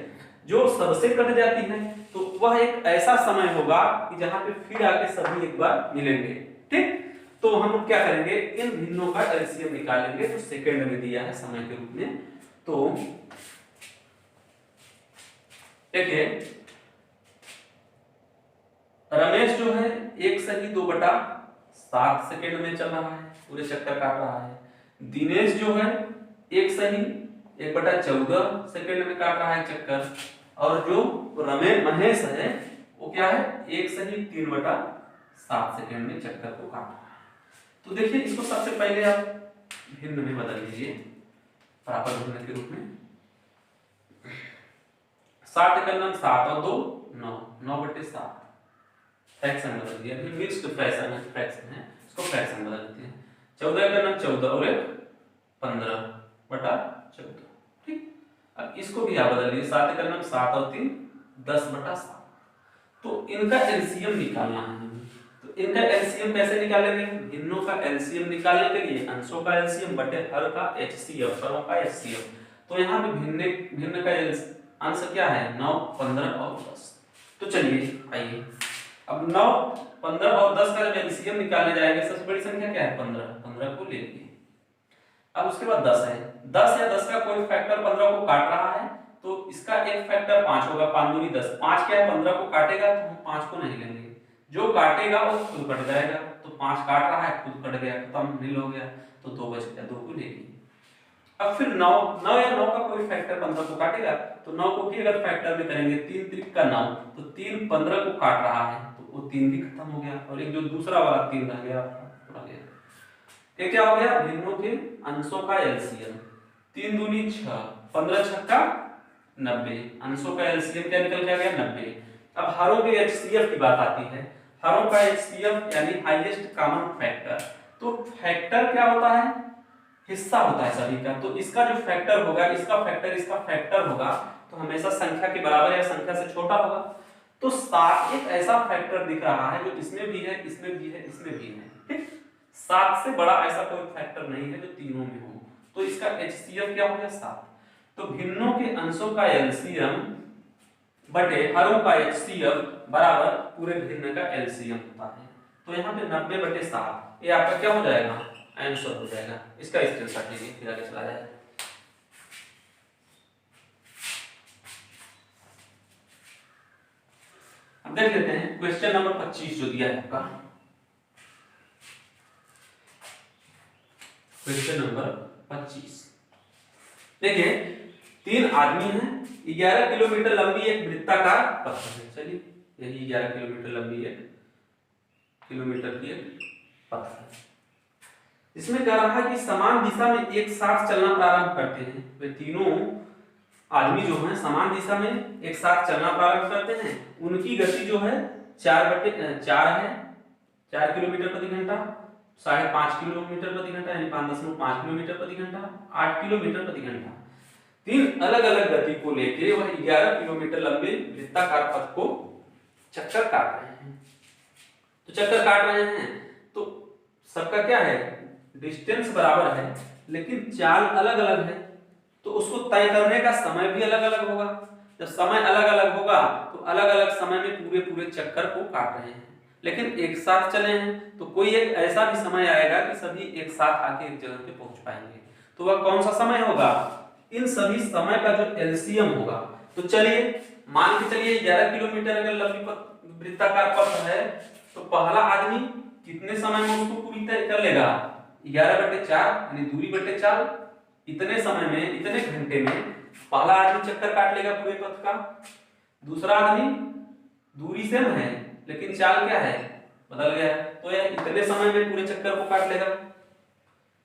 जो सबसे कट जाती है, तो वह एक ऐसा समय होगा कि जहां पे फिर आके सभी एक बार मिलेंगे। ठीक, तो हम क्या करेंगे, इन भिन्नों का एलसीएम निकालेंगे, जो सेकंड में दिया है समय के रूप में। तो देखिए, रमेश जो है 1 सही 2/7 सेकंड में चल रहा है, पूरे चक्कर काट रहा है। दिनेश जो है 1 सही 1/14 सेकंड में काट रहा है चक्कर, और जो महेश है वो क्या है, 1 सही 3/7 सेकंड में चक्कर को काट रहा है। तो देखिए, इसको सबसे पहले आप भिन्न में बदल लीजिए, बराबर भिन्न के रूप में। 7 का नाम 7 और 2 9, 9/7 फ्रैक्शन बदल दिया, अभी मिक्स्ड फ्रैक्शन है, इसको फ्रैक्शन बदल देते हैं। 14 का नाम 14 और 1 15/14। ठीक, अब इसको भी आप बदल लीजिए, 7 का नाम 7 और 3 10/7। तो इनका एलसीएम निकालना है। तो इनका एलसीएम कैसे निकालेंगे, भिन्नों का एलसीएम निकालने के लिए अंशों का एलसीएम बटे हर का एचसीएफ, हरों का एचसीएफ। तो यहाँ पे भिन्न का अंश क्या है, 9 15 और 10। तो चलिए आइए, अब 9 15 और 10 का जब एलसीएम निकालने जाएंगे, सबसे बड़ी संख्या क्या है 15 को ले लीजिए। अब उसके बाद 10 है, 10 या 10 का कोई फैक्टर 15 को काट रहा है, तो इसका एक फैक्टर 5 होगा, 5 दूनी 10, 5 क्या है 15 को काटेगा, तो हम 5 को नहीं लेंगे, जो काटेगा वो खुद कट जाएगा। तो 5 काट रहा है, खुद कट गया, खत्म, नील हो गया, तो 2 बच गया, 2 को ले लीजिए। अब फिर 9 या 9 का कोई फैक्टर 15 को काटेगा, तो 9 को भी अगर फैक्टर में करेंगे, 3 3 का 9, तो 3 15 को काट रहा है, तो वो 3 भी खत्म हो गया, और एक जो दूसरा वाला 3 रह गया, ये क्या हो गया, भिन्नों के अंशों का एलसीएम। 3 दूनी 6, 15 छक्का 90, अंशों का एलसीएम क्या निकल के आ गया 90। अब हरों के एचसीएफ की बात आती है, हरों का एचसीएफ यानी हाईएस्ट कॉमन फैक्टर। तो फैक्टर क्या होता है, हिस्सा होता है सभी का, तो इसका जो फैक्टर होगा, इसका फैक्टर होगा, तो हमेशा संख्या के बराबर या संख्या से छोटा होगा। तो 7 एक ऐसा फैक्टर दिख रहा है जो इसमें भी है, इसमें भी है, इसमें भी है। ठीक, 7 से बड़ा ऐसा कोई फैक्टर नहीं है जो तीनों में हो, तो इसका एचसीएफ क्या हो गया 7। तो भिन्नों के अंशों का एलसीएम बटे हरों का एचसीएफ बराबर पूरे भिन्न का एलसीएम होता है। तो यहाँ पे 90/7 ये आपका क्या हो जाएगा, आंसर हो जाएगा। इसका स्क्रीनशॉट लीजिए फिर आगे चला जाए। अब देख लेते हैं क्वेश्चन नंबर 25 जो दिया है आपका। क्वेश्चन नंबर 25 देखिए, 3 आदमी हैं, 11 किलोमीटर लंबी एक वृत्ताकार पथ है। चलिए, यही 11 किलोमीटर लंबी एक किलोमीटर की एक पथ है। इसमें कह रहा है कि समान दिशा में एक साथ चलना प्रारंभ करते हैं। वे तीनों आदमी जो हैं समान दिशा में एक साथ चलना प्रारंभ करते हैं। उनकी गति जो है 4/4 है, 4 किलोमीटर प्रति घंटा, 5.5 किलोमीटर प्रति घंटा यानी 5.5 किलोमीटर प्रति घंटा, 8 किलोमीटर प्रति घंटा। 3 अलग अलग गति को लेके वह 11 किलोमीटर लंबे वृत्ताकार पथ को चक्कर काट रहे हैं। तो चक्कर काट रहे हैं तो सबका क्या है, डिस्टेंस बराबर है लेकिन चाल अलग अलग है, तो उसको तय करने का समय भी अलग अलग होगा। जब समय अलग अलग होगा तो अलग अलग समय में पूरे चक्कर को काट रहे हैं, लेकिन एक साथ चले हैं तो कोई एक ऐसा भी समय आएगा कि सभी एक साथ आके एक जगह पे पहुंच पाएंगे। तो वह कौन सा समय होगा, इन सभी समय का जो एलसीएम होगा। तो चलिए मान के चलिए 11 किलोमीटर अगर लंबी वृत्ताकार पथ है तो पहला आदमी कितने समय में उसको पूरी तय कर लेगा, 11/4 यानी दूरी बटे 4, इतने समय में, इतने घंटे में पहला आदमी चक्कर काट लेगा पूरे पथ का। दूसरा आदमी दूरी सेम है लेकिन चाल क्या है, बदल गया है, तो यह इतने समय में पूरे चक्कर को काट लेगा।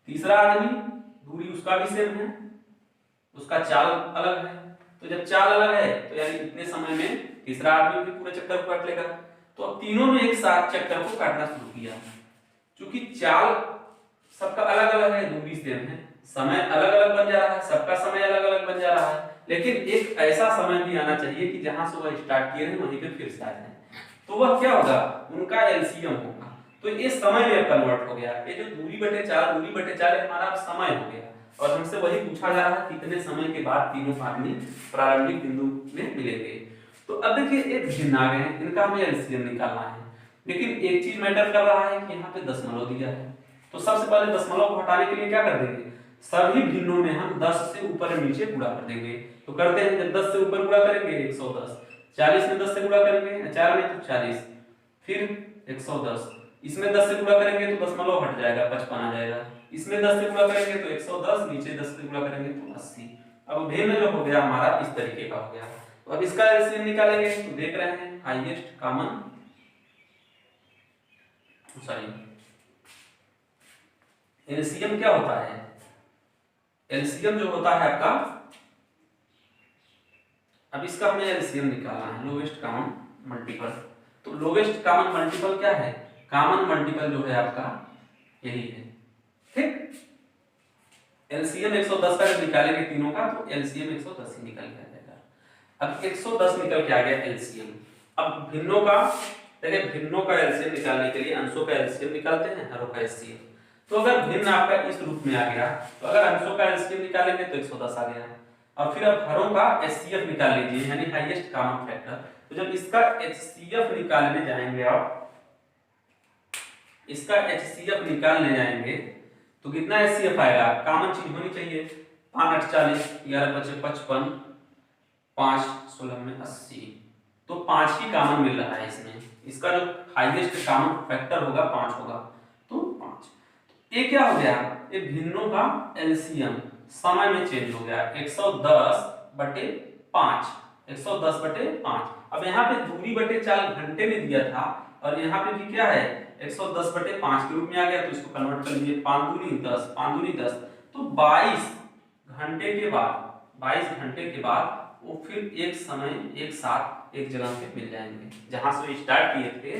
तीसरा आदमी दूरी उसका भी सेम है, उसका चाल अलग है, तो जब चाल अलग है तो यानी इतने समय में तीसरा आदमी भी पूरे चक्कर को काट लेगा। तो अब तीनों ने एक साथ चक्कर को काटना शुरू किया। क्योंकि चाल सबका अलग अलग है, दूरी सेम है, समय अलग अलग बन जा रहा है, सबका समय अलग अलग बन जा रहा है, लेकिन एक ऐसा समय भी आना चाहिए कि जहां से वह स्टार्ट किए हैं वहीं पे फिर से आ जाए। तो वह क्या होगा, उनका एलसीएम होगा। तो ये समय में कन्वर्ट हो गया, ये जो दूरी बटे 4 हमारा समय हो गया। और हमसे वही पूछा जा रहा है कितने समय के बाद तीनों आदमी प्रारंभिक बिंदु में मिलेंगे। तो अब देखिए एक भिन्न आ गए हैं, इनका हमें एलसीएम निकालना है, लेकिन एक चीज मैटर कर रहा है कि यहाँ पे दशमलव दिया है। तो सबसे पहले दशमलव को हटाने के लिए क्या कर देंगे, सभी भिन्नों में हम 10 से ऊपर और नीचे गुणा कर देंगे। तो करते हैं, जब 10 से ऊपर गुणा करेंगे 110, 40 में 10 से गुणा करेंगे 4 में तो 40, फिर 110, इसमें 10 से गुणा करेंगे तो दशमलव हट जाएगा 55 आ जाएगा, इसमें 10 से गुणा करेंगे तो 110, नीचे 10 से गुणा करेंगे तो 80। अब भिन्न जो हो गया हमारा इस तरीके का हो गया। तो अब इसका एलसीएम निकालेंगे तो देख रहे हैं हाईएस्ट कॉमन एलसीएम क्या होता है, एलसीएम जो होता है आपका, अब इसका हमें एलसीएम निकालना है, लोवेस्ट कॉमन मल्टीपल। तो लोवेस्ट कॉमन मल्टीपल क्या है, कॉमन मल्टीपल जो है आपका यही है, ठीक। एलसीएम 110 का जब निकालेंगे तीनों का तो एलसीएम 110 ही निकल के आ जाएगा। अब 110 निकल के आ गया एलसीएम। अब भिन्नों का देखिए, भिन्नों का एलसीएम निकालने के लिए अंशों का एलसीएम निकालते हैं, हरों का एचसीएफ। तो अगर भिन्न आपका इस रूप में आ गया तो अगर अंशों का एलसीएम निकालेंगे तो 110 आ गया, और फिर अब हरों का एचसीएफ निकाल लीजिए यानी हाईएस्ट कॉमन फैक्टर। तो जब इसका एचसीएफ निकालने जाएंगे आप, इसका एचसीएफ निकालने जाएंगे तो कितना एचसीएफ आएगा, कॉमन चीज होनी चाहिए, 5 8 40, 11 5 55, 5 16 में 80, तो 5 ही कॉमन मिल रहा है इसमें। इसका जो हाईएस्ट कॉमन फैक्टर होगा 5 होगा, तो 5। ये क्या हो गया, ये भिन्नों का एलसीएम समय में चेंज हो गया, 110/5, 110/5। अब यहाँ पे दूरी बटे 4 घंटे में दिया था और यहाँ पे भी क्या है 110/5 के रूप में आ गया, तो इसको कन्वर्ट कर लीजिए, 5 दूनी 10, 5 दूनी 10, तो 22 घंटे के बाद, 22 घंटे के बाद वो फिर एक समय एक साथ एक जगह पे मिल जाएंगे जहां से स्टार्ट किए थे।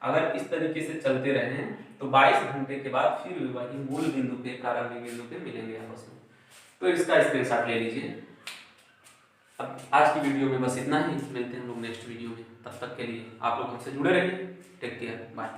अगर इस तरीके से चलते रहे तो 22 घंटे के बाद फिर वही मूल बिंदु पे, प्रारंभिक बिंदु पे मिलेंगे आपस में। तो इसका स्क्रीनशॉट ले लीजिए। अब आज की वीडियो में बस इतना ही, मिलते हैं हम लोग नेक्स्ट वीडियो में, तब तक के लिए आप लोग हमसे जुड़े रहिए, टेक केयर, बाय।